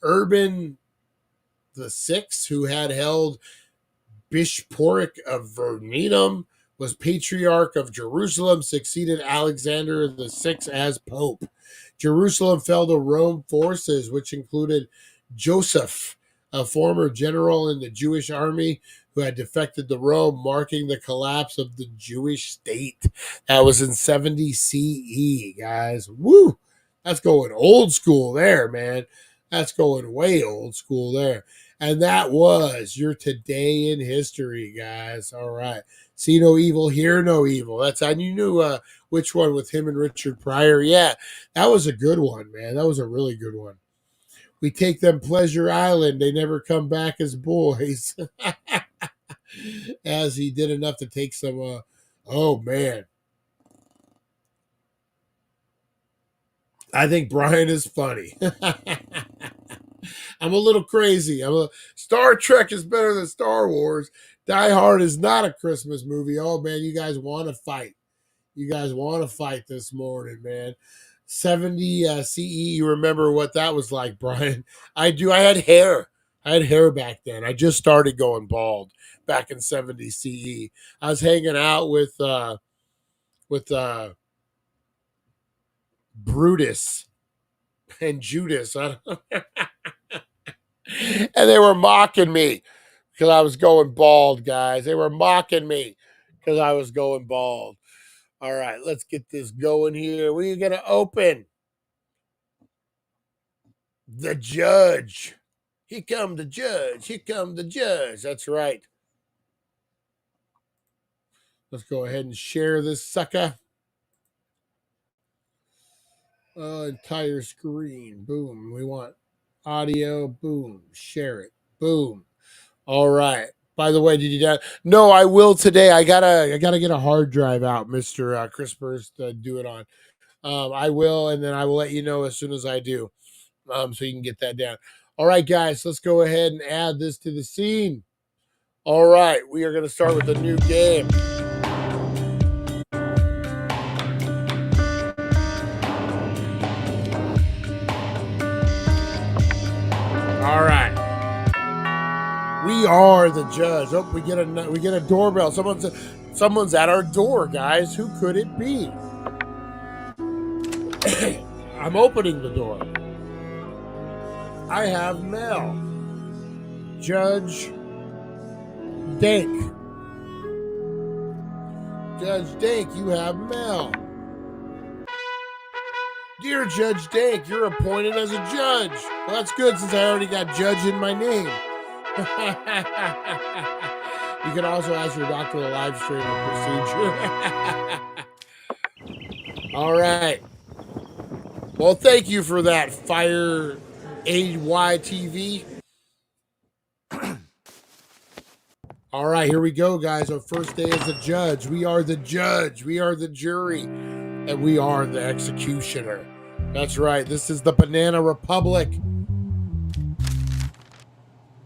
Urban VI, who had held bishopric of Verninum, was Patriarch of Jerusalem, succeeded Alexander VI as Pope. Jerusalem fell to Rome forces, which included Joseph, a former general in the Jewish army who had defected to Rome, marking the collapse of the Jewish state. That was in 70 CE, guys. Woo! That's going old school there, man. That's going way old school there. And that was your Today in History, guys. All right. See no evil, hear no evil. That's how you knew which one with him and Richard Pryor. Yeah, that was a good one, man. That was a really good one. We take them Pleasure Island. They never come back as boys. As he did enough to take some, oh, man. I think Brian is funny. I'm a little crazy. Star Trek is better than Star Wars. Die Hard is not a Christmas movie. Oh, man, you guys want to fight. You guys want to fight this morning, man. 70 CE, you remember what that was like, Brian? I do. I had hair. I had hair back then. I just started going bald back in 70 CE. I was hanging out with Brutus and Judas. And they were mocking me because I was going bald, guys. They were mocking me because I was going bald. All right, let's get this going here. We're going to open the judge. Here come the judge. Here come the judge. That's right. Let's go ahead and share this sucker. Entire screen. Boom. We want audio. Boom. Share it. Boom. All right. By the way, did you down? No, I will today. I gotta get a hard drive out, Mister Crispers, to do it on. I will, and then I will let you know as soon as I do, so you can get that down. All right, guys, let's go ahead and add this to the scene. All right, we are going to start with a new game. All right. We are the judge. Oh, we get a doorbell. Someone's at our door, guys. Who could it be? I'm opening the door. I have mail. Judge Dank. Judge Dank, you have mail. Dear Judge Dank, you're appointed as a judge. Well, that's good since I already got judge in my name. You can also ask your doctor to live stream a procedure. All right. Well, thank you for that, Fire AYTV. All right, here we go, guys. Our first day as a judge. We are the judge. We are the jury. And we are the executioner. That's right. This is the Banana Republic.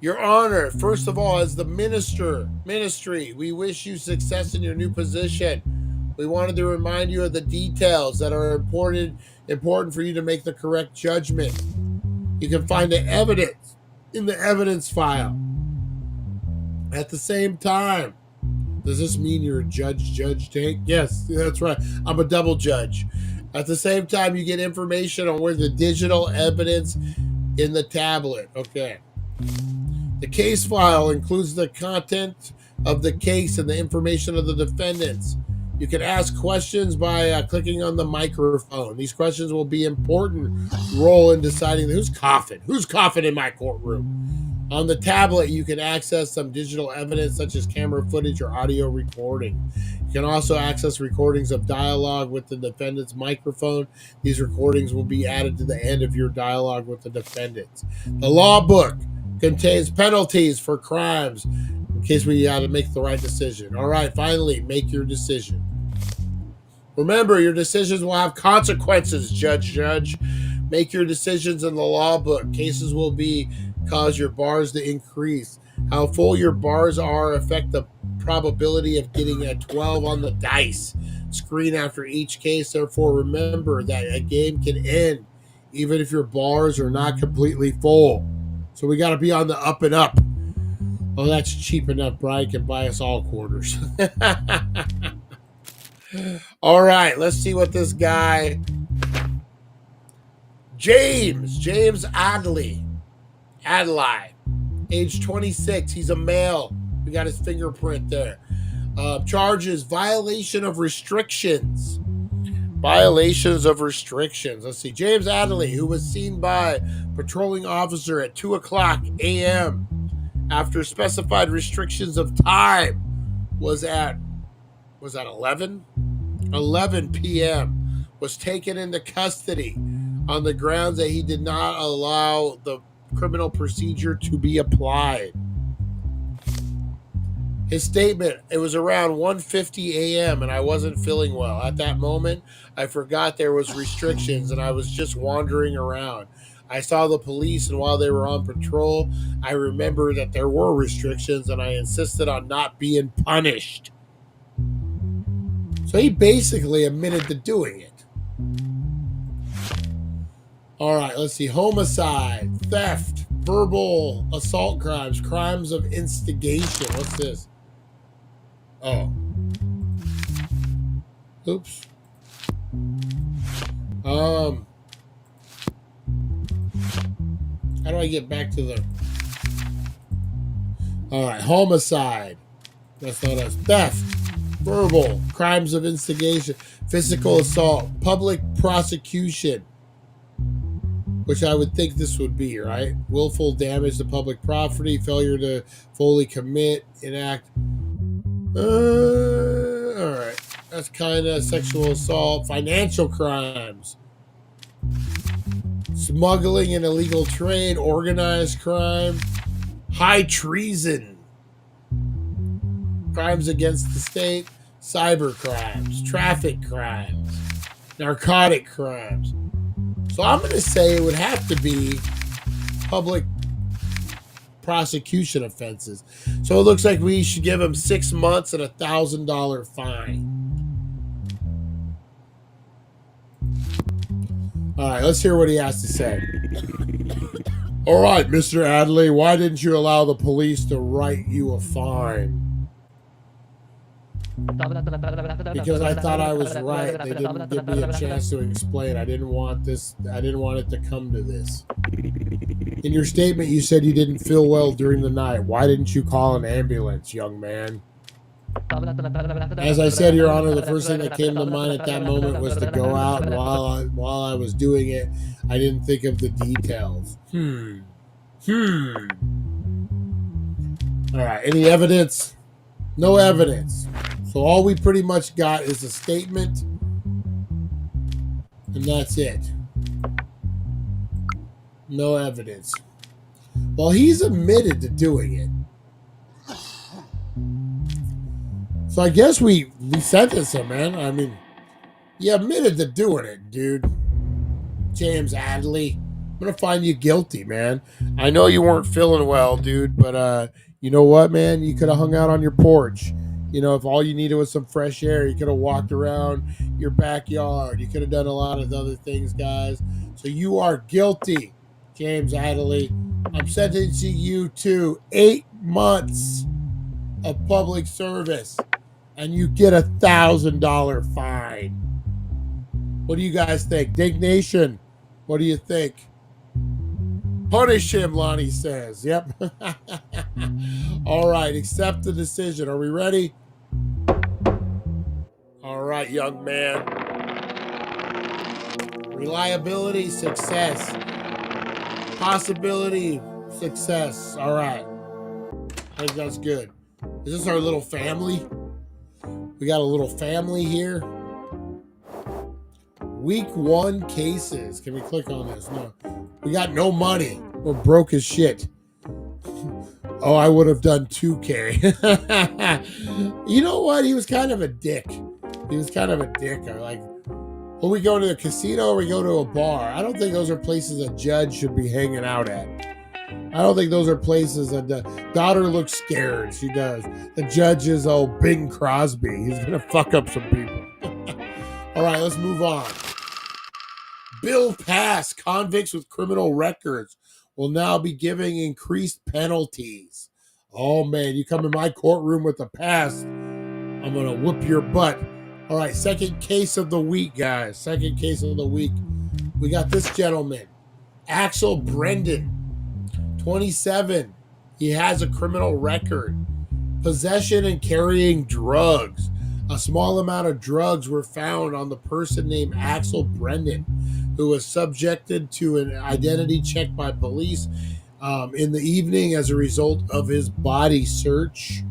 Your Honor, first of all, as the ministry, we wish you success in your new position. We wanted to remind you of the details that are important for you to make the correct judgment. You can find the evidence in the evidence file. At the same time, does this mean you're a Judge Dank? Yes, that's right. I'm a double judge. At the same time, you get information on where the digital evidence in the tablet. Okay. The case file includes the content of the case and the information of the defendants. You can ask questions by clicking on the microphone. These questions will be an important role in deciding who's coughing in my courtroom. On the tablet, you can access some digital evidence such as camera footage or audio recording. You can also access recordings of dialogue with the defendant's microphone. These recordings will be added to the end of your dialogue with the defendants. The law book contains penalties for crimes in case we got to make the right decision. All right, finally, make your decision. Remember, your decisions will have consequences, Judge. Make your decisions in the law book. Cases will cause your bars to increase. How full your bars are affect the probability of getting a 12 on the dice screen after each case. Therefore, remember that a game can end even if your bars are not completely full. So we got to be on the up and up. Oh, that's cheap enough. Brian can buy us all quarters. All right, let's see what this guy, James Adley, age 26. He's a male. We got his fingerprint there. Charges violation of restrictions. Let's see. James Adley, who was seen by patrolling officer at 2:00 a.m. after specified restrictions of time, was at 11 p.m. was taken into custody on the grounds that he did not allow the criminal procedure to be applied. His statement, it was around 1:50 a.m. and I wasn't feeling well. At that moment, I forgot there was restrictions and I was just wandering around. I saw the police, and while they were on patrol, I remembered that there were restrictions and I insisted on not being punished. So he basically admitted to doing it. All right, let's see. Homicide, theft, verbal assault crimes of instigation. What's this? Oh. Oops. How do I get back to the... All right, homicide. That's not us. Theft, verbal, crimes of instigation, physical assault, public prosecution, which I would think this would be, right? Willful damage to public property, failure to fully commit, enact. That's kind of sexual assault. Financial crimes. Smuggling and illegal trade. Organized crime. High treason. Crimes against the state. Cyber crimes. Traffic crimes. Narcotic crimes. So I'm going to say it would have to be public prosecution offenses. So it looks like we should give him 6 months and $1,000 fine. All right, let's hear what he has to say. All right, Mr. Adley, why didn't you allow the police to write you a fine? Because I thought I was right. They didn't give me a chance to explain. I didn't want it to come to this. In your statement, you said you didn't feel well during the night. Why didn't you call an ambulance, young man? As I said, Your Honor, the first thing that came to mind at that moment was to go out. And while I was doing it, I didn't think of the details. All right. Any evidence? No evidence. So all we pretty much got is a statement, and that's it. No evidence. Well, he's admitted to doing it. So I guess we sentence him, man. I mean, you admitted to doing it, dude. James Adley. I'm going to find you guilty, man. I know you weren't feeling well, dude, but you know what, man? You could have hung out on your porch. You know, if all you needed was some fresh air, you could have walked around your backyard. You could have done a lot of other things, guys. So you are guilty, James Adley. I'm sentencing you to 8 months of public service, and you get $1,000 fine. What do you guys think? Dink Nation, what do you think? Punish him, Lonnie says. Yep. All right, accept the decision. Are we ready? All right, young man. Reliability, success. Possibility, success. All right. I think that's good. Is this our little family? We got a little family here. Week 1 cases. Can we click on this? No. We got no money. We're broke as shit. Oh, I would have done 2K. You know what? He was kind of a dick. I like, will we go to the casino or we go to a bar? I don't think those are places a judge should be hanging out at. I don't think those are places that the daughter looks scared. She does. The judge is Bing Crosby. He's going to fuck up some people. All right, let's move on. Bill passed. Convicts with criminal records will now be giving increased penalties. Oh, man, you come in my courtroom with a pass, I'm going to whoop your butt. All right, second case of the week, guys. Second case of the week. We got this gentleman, Axel Brendan, 27. He has a criminal record. Possession and carrying drugs. A small amount of drugs were found on the person named Axel Brendan, who was subjected to an identity check by police in the evening as a result of his body search.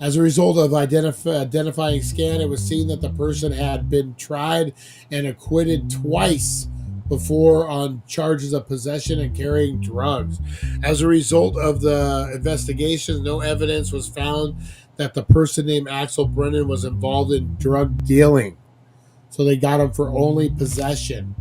As a result of identifying scan, it was seen that the person had been tried and acquitted twice before on charges of possession and carrying drugs. As a result of the investigation, no evidence was found that the person named Axel Brennan was involved in drug dealing. So they got him for only possession.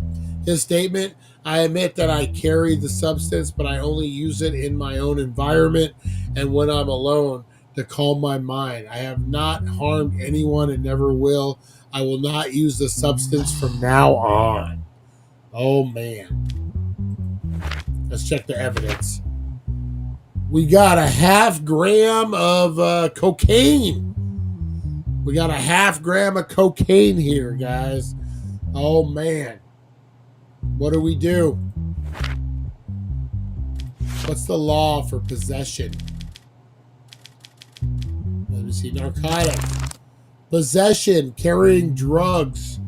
His statement, I admit that I carry the substance, but I only use it in my own environment and when I'm alone to calm my mind. I have not harmed anyone and never will. I will not use the substance from now on. Oh, man. Let's check the evidence. We got a half gram of cocaine. We got a half gram of cocaine here, guys. Oh, man. What do we do? What's the law for possession? Let me see. Narcotics. Possession, carrying drugs.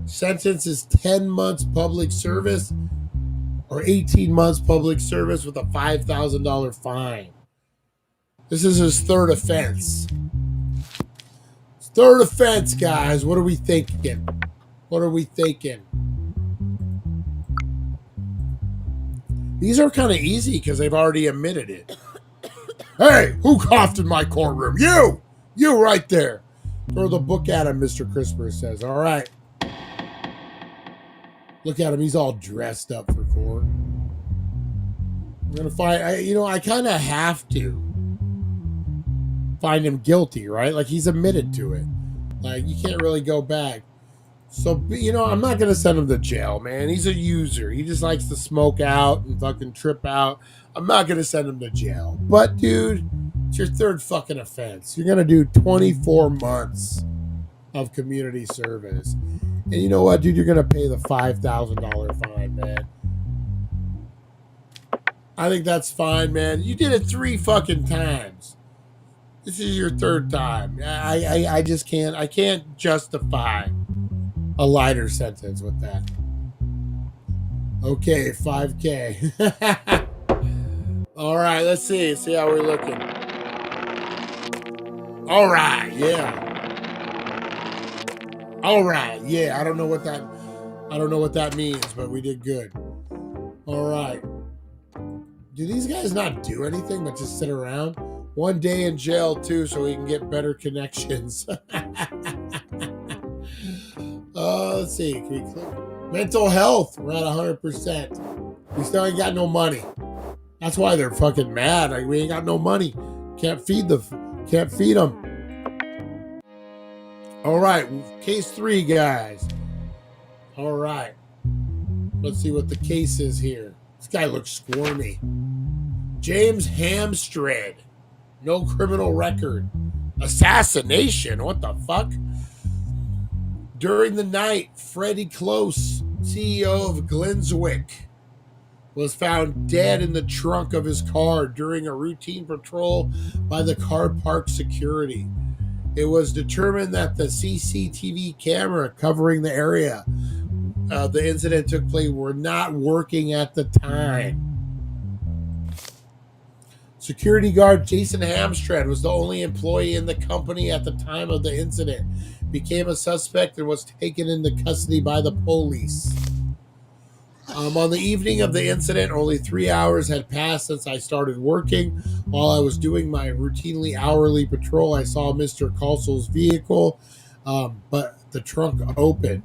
Sentence is 10 months public service or 18 months public service with a $5,000 fine. This is his third offense. Third offense, guys. What are we thinking? What are we thinking? These are kind of easy because they've already admitted it. Hey, who coughed in my courtroom? You! You right there. Throw the book at him, Mr. Crisper says. All right. Look at him. He's all dressed up for court. I'm going to find, I kind of have to find him guilty, right? Like, he's admitted to it. Like, you can't really go back. So, I'm not going to send him to jail, man. He's a user. He just likes to smoke out and fucking trip out. I'm not going to send him to jail. But, dude, it's your third fucking offense. You're going to do 24 months of community service. And you know what, dude? You're going to pay the $5,000 fine, man. I think that's fine, man. You did it 3 fucking times. This is your third time. I just can't. I can't justify a lighter sentence with that. Okay, 5K. All right, let's see. See how we're looking. All right, yeah. All right, yeah. I don't know what that means, but we did good. All right. Do these guys not do anything but just sit around? 1 day in jail too, so we can get better connections. Let's see. Can we click? Mental health. We're at 100%. We still ain't got no money. That's why they're fucking mad. Like, we ain't got no money. Can't feed them. All right. Case 3, guys. All right. Let's see what the case is here. This guy looks squirmy. James Hamstred. No criminal record. Assassination. What the fuck? During the night, Freddie Close, CEO of Glenswick, was found dead in the trunk of his car during a routine patrol by the car park security. It was determined that the CCTV camera covering the area the incident took place were not working at the time. Security guard Jason Hamstred was the only employee in the company at the time of the incident, became a suspect and was taken into custody by the police. On the evening of the incident, only 3 hours had passed since I started working. While I was doing my routinely hourly patrol, I saw Mr. Coulsell's vehicle, but the trunk open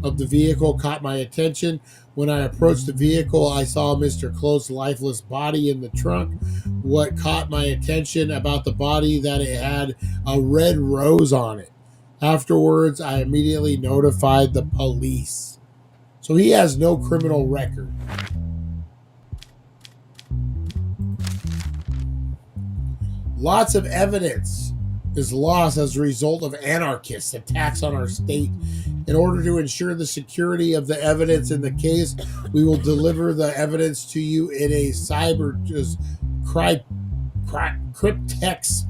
of the vehicle caught my attention. When I approached the vehicle, I saw Mr. Close's lifeless body in the trunk. What caught my attention about the body that it had a red rose on it. Afterwards, I immediately notified the police. So he has no criminal record. Lots of evidence is lost as a result of anarchist attacks on our state. In order to ensure the security of the evidence in the case, we will deliver the evidence to you in a cryptex.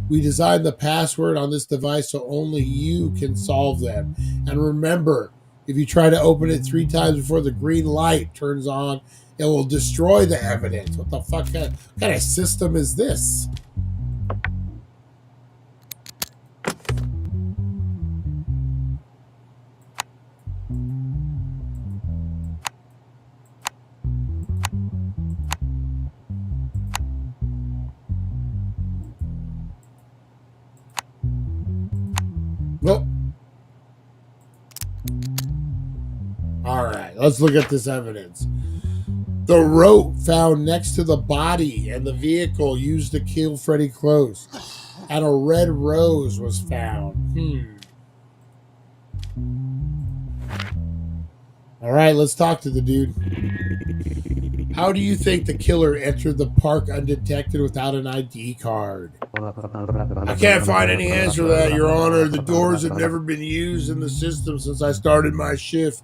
We designed the password on this device so only you can solve them. And remember, if you try to open it 3 times before the green light turns on, it will destroy the evidence. What the fuck kind of system is this? Nope. All right, let's look at this evidence. The rope found next to the body and the vehicle used to kill Freddie Close, and a red rose was found. All right, let's talk to the dude. How do you think the killer entered the park undetected without an ID card? I can't find any answer to that, Your Honor. The doors have never been used in the system since I started my shift.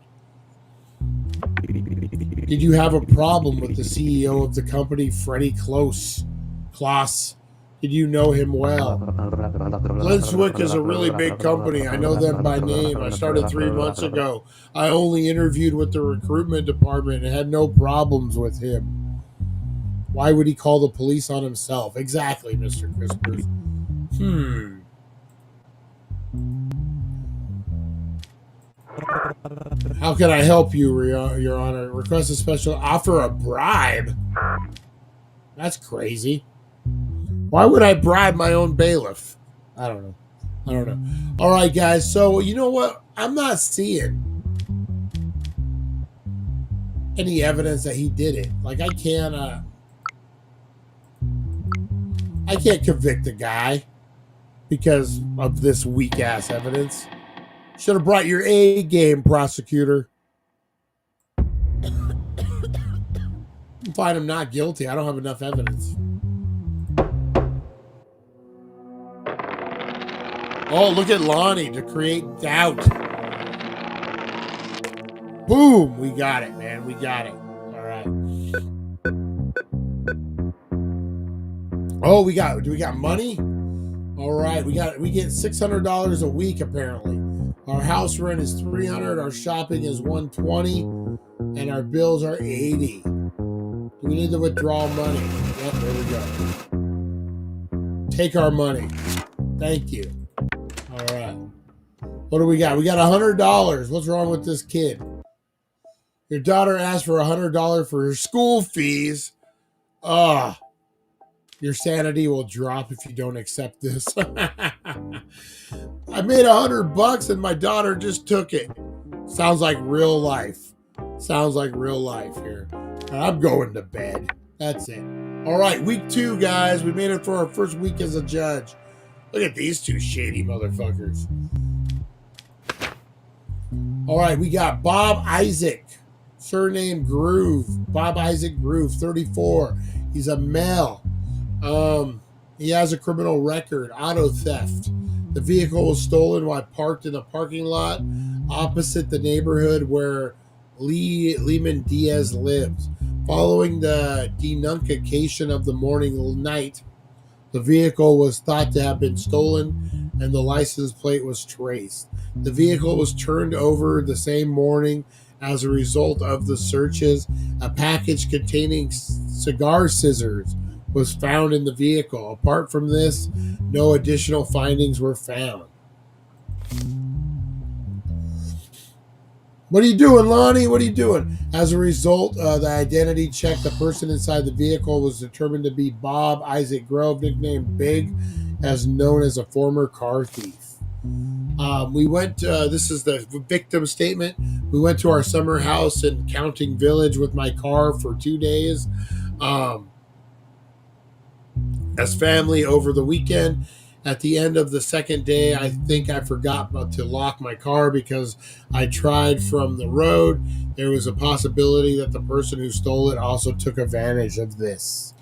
Did you have a problem with the CEO of the company, Freddie Close? Did you know him well? Glenswick is a really big company. I know them by name. I started 3 months ago. I only interviewed with the recruitment department and had no problems with him. Why would he call the police on himself? Exactly, Mr. Crispers. How can I help you, Your Honor? Request a special offer a bribe. That's crazy. Why would I bribe my own bailiff? I don't know. All right, guys. So you know what? I'm not seeing any evidence that he did it. Like I can't convict the guy because of this weak ass evidence. Should have brought your A game, prosecutor. Find him not guilty. I don't have enough evidence. Oh, look at Lonnie to create doubt. Boom! We got it, man. We got it. All right. Oh, do we got money? All right, we get $600 a week apparently. Our house rent is $300, our shopping is $120, and our bills are $80. Do we need to withdraw money? Yep, there we go. Take our money. Thank you. All right. What do we got? We got $100. What's wrong with this kid? Your daughter asked for $100 for her school fees. Your sanity will drop if you don't accept this. I made $100 and my daughter just took it. Sounds like real life. Sounds like real life here. I'm going to bed. That's it. All right, week 2, guys. We made it for our first week as a judge. Look at these two shady motherfuckers. All right, we got Bob Isaac, surname Groove. Bob Isaac Groove, 34. He's a male. He has a criminal record, auto theft. The vehicle was stolen while parked in a parking lot opposite the neighborhood where Lehman Diaz lives. Following the denunciation of the night, the vehicle was thought to have been stolen and the license plate was traced. The vehicle was turned over the same morning. As a result of the searches, a package containing cigar scissors was found in the vehicle. Apart from this, no additional findings were found. What are you doing, Lonnie? What are you doing? As a result, the identity check, the person inside the vehicle was determined to be Bob Isaac Grove, nicknamed Big, as known as a former car thief. We went, this is the victim statement. We went to our summer house in Counting Village with my car for 2 days. As family over the weekend. At the end of the second day, I think I forgot to lock my car because I tried from the road. There was a possibility that the person who stole it also took advantage of this.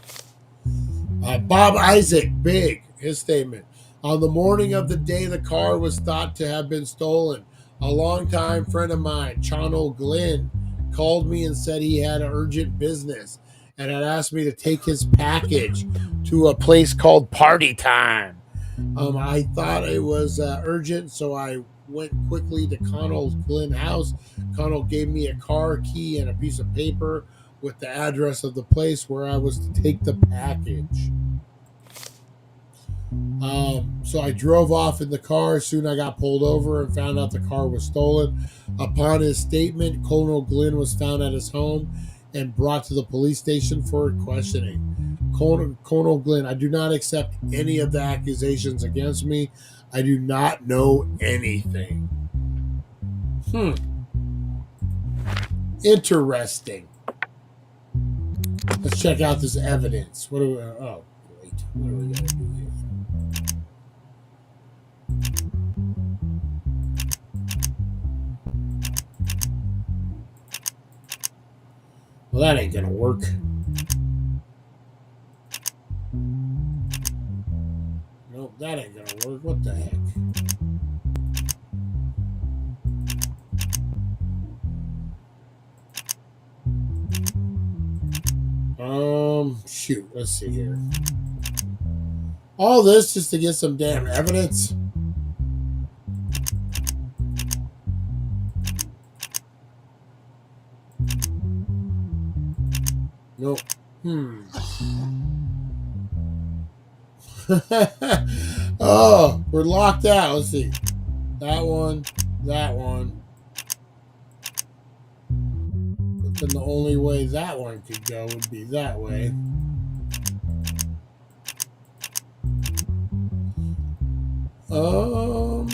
Bob Isaac, Big, his statement. On the morning of the day the car was thought to have been stolen, a longtime friend of mine, Channel Glenn, called me and said he had urgent business and had asked me to take his package to a place called Party Time. I thought it was urgent, so I went quickly to Connell's Glen house. Connell gave me a car key and a piece of paper with the address of the place where I was to take the package. So I drove off in the car. Soon I got pulled over and found out the car was stolen. Upon his statement, Colonel Glenn was found at his home and brought to the police station for questioning. Colonel Glenn, I do not accept any of the accusations against me. I do not know anything. Interesting. Let's check out this evidence. What do we? Oh, great. What are we gonna do here? Well, that ain't gonna work. Nope, that ain't gonna work. What the heck? Shoot, let's see here. All this just to get some damn evidence. Nope. Oh, we're locked out. Let's see. that one, that one. But then the only way that one could go would be that way. Oh.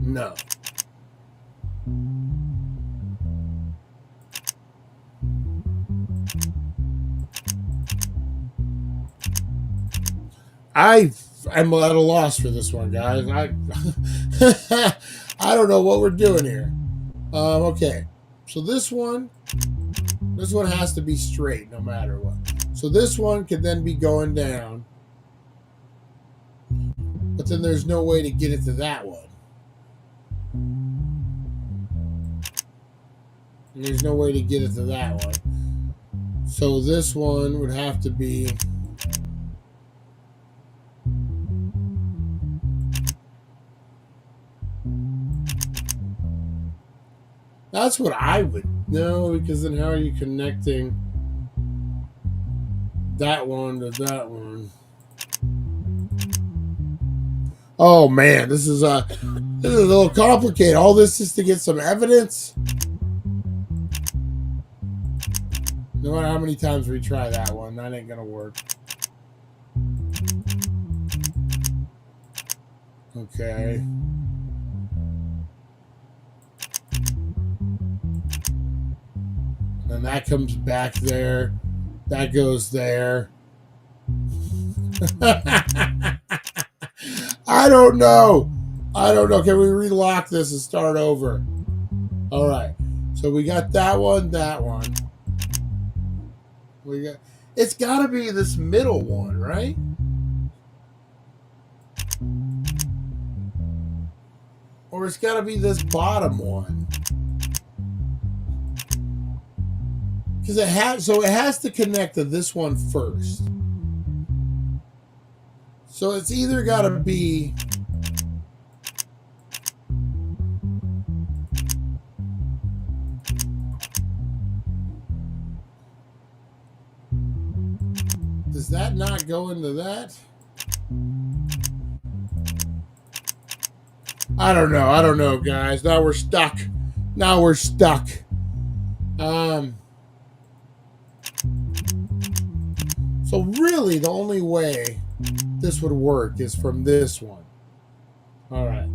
No. I'm at a loss for this one, guys. I don't know what we're doing here. Okay, so this one has to be straight no matter what. So this one could then be going down, but then there's no way to get it to that one. And there's no way to get it to that one. So this one would have to be. That's what I would know, because then how are you connecting that one to that one? Oh man, this is a little complicated. All this is to get some evidence. No matter how many times we try that one, that ain't gonna work. Okay. And that comes back there. That goes there. I don't know. Can we relock this and start over? All right. So we got that one, that one. It's got to be this middle one, right? Or it's got to be this bottom one. Because it has to connect to this one first. So it's either got to be does that not go into that? I don't know, guys. Now we're stuck. So really, the only way this would work is from this one. All right.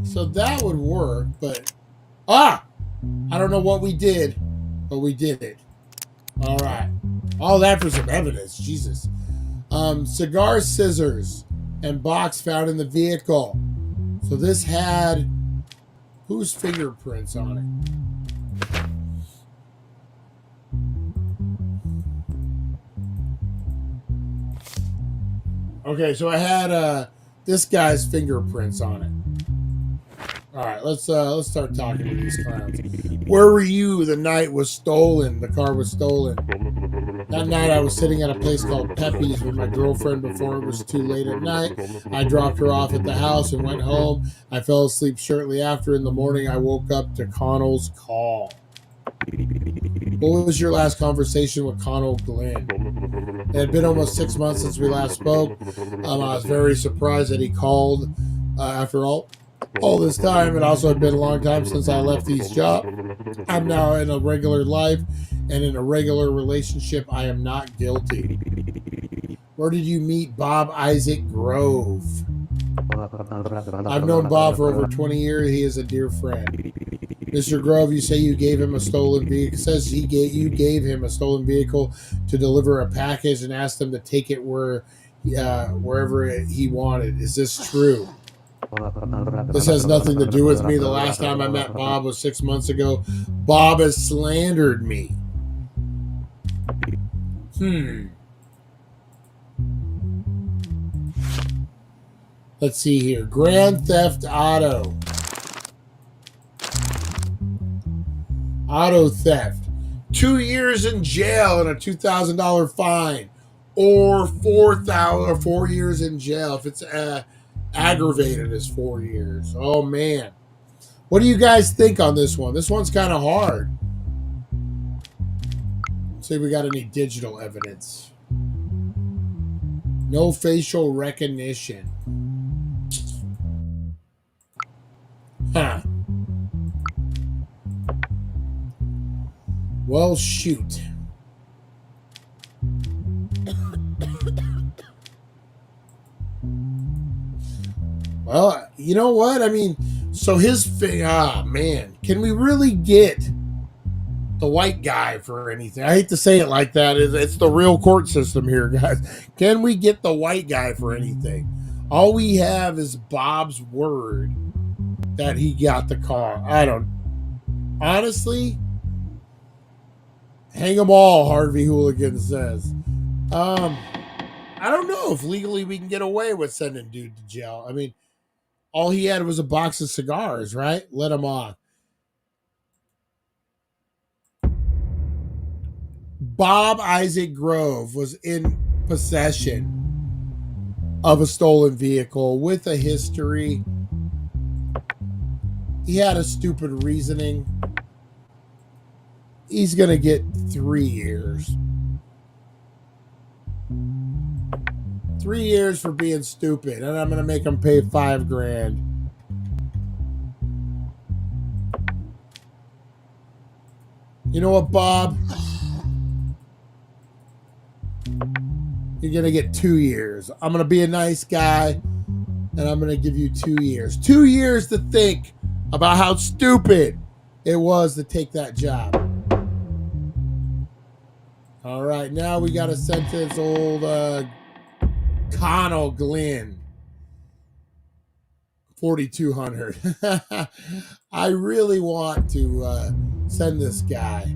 So that would work, but I don't know what we did, but we did it. All right. All that for some evidence. Jesus. Cigar scissors and box found in the vehicle. So this had whose fingerprints on it? Okay, so I had this guy's fingerprints on it. All right, let's start talking to these clowns. Where were you the night the car was stolen? That night I was sitting at a place called Pepe's with my girlfriend before it was too late at night. I dropped her off at the house and went home. I fell asleep shortly after. In the morning, I woke up to Connell's call. What was your last conversation with Connell Glenn? It had been almost 6 months since we last spoke. I was very surprised that he called after all this time. It also had been a long time since I left these jobs. I'm now in a regular life and in a regular relationship. I am not guilty. Where did you meet Bob Isaac Grove? I've known Bob for over 20 years. He is a dear friend. Mr. Grove, you say you gave him a stolen vehicle. It says you gave him a stolen vehicle to deliver a package and asked him to take it wherever he wanted. Is this true? This has nothing to do with me. The last time I met Bob was 6 months ago. Bob has slandered me. Let's see here. Grand Theft Auto. Auto theft. 2 years in jail and a $2,000 fine. Or 4 years in jail. If it's aggravated, is 4 years. Oh, man. What do you guys think on this one? This one's kind of hard. Let's see if we got any digital evidence. No facial recognition. Huh. Well, shoot. Well, you know what? I mean, so man, can we really get the white guy for anything? I hate to say it like that. It's the real court system here, guys. Can we get the white guy for anything? All we have is Bob's word that he got the car. Honestly, hang them all, Harvey Hooligan says. I don't know if legally we can get away with sending dude to jail. I mean, all he had was a box of cigars, right? Let him off. Bob Isaac Grove was in possession of a stolen vehicle with a history. He had a stupid reasoning. He's going to get 3 years. 3 years for being stupid, and I'm going to make him pay $5,000. You know what, Bob? You're going to get 2 years. I'm going to be a nice guy, and I'm going to give you 2 years. 2 years to think about how stupid it was to take that job. All right, now we got to sentence old Connell Glenn. 4,200. I really want to send this guy.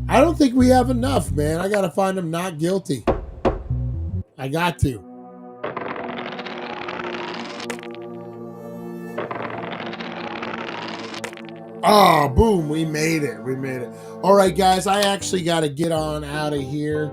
I don't think we have enough, man. I got to find him not guilty. I got to. Oh, boom. We made it. We made it. All right, guys. I actually got to get on out of here.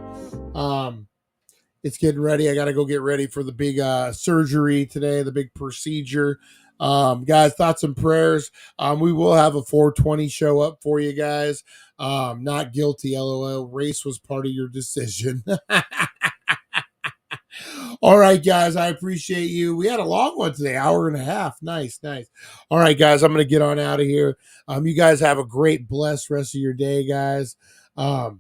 It's getting ready. I got to go get ready for the big surgery today, the big procedure. Guys, thoughts and prayers. We will have a 420 show up for you guys. Not guilty, LOL. Race was part of your decision. All right, guys, I appreciate you. We had a long one today, hour and a half. Nice, nice. All right, guys, I'm going to get on out of here. You guys have a great, blessed rest of your day, guys. Have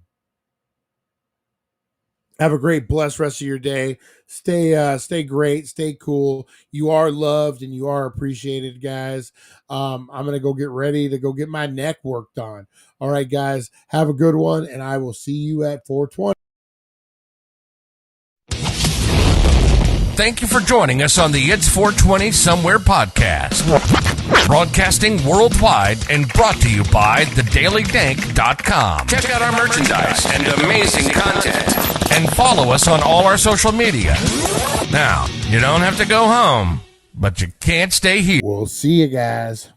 a great, blessed rest of your day. Stay great, stay cool. You are loved and you are appreciated, guys. I'm going to go get ready to go get my neck worked on. All right, guys, have a good one, and I will see you at 420. Thank you for joining us on the It's 420 Somewhere podcast. Broadcasting worldwide and brought to you by thedailydank.com. Check out our merchandise and amazing content. And follow us on all our social media. Now, you don't have to go home, but you can't stay here. We'll see you guys.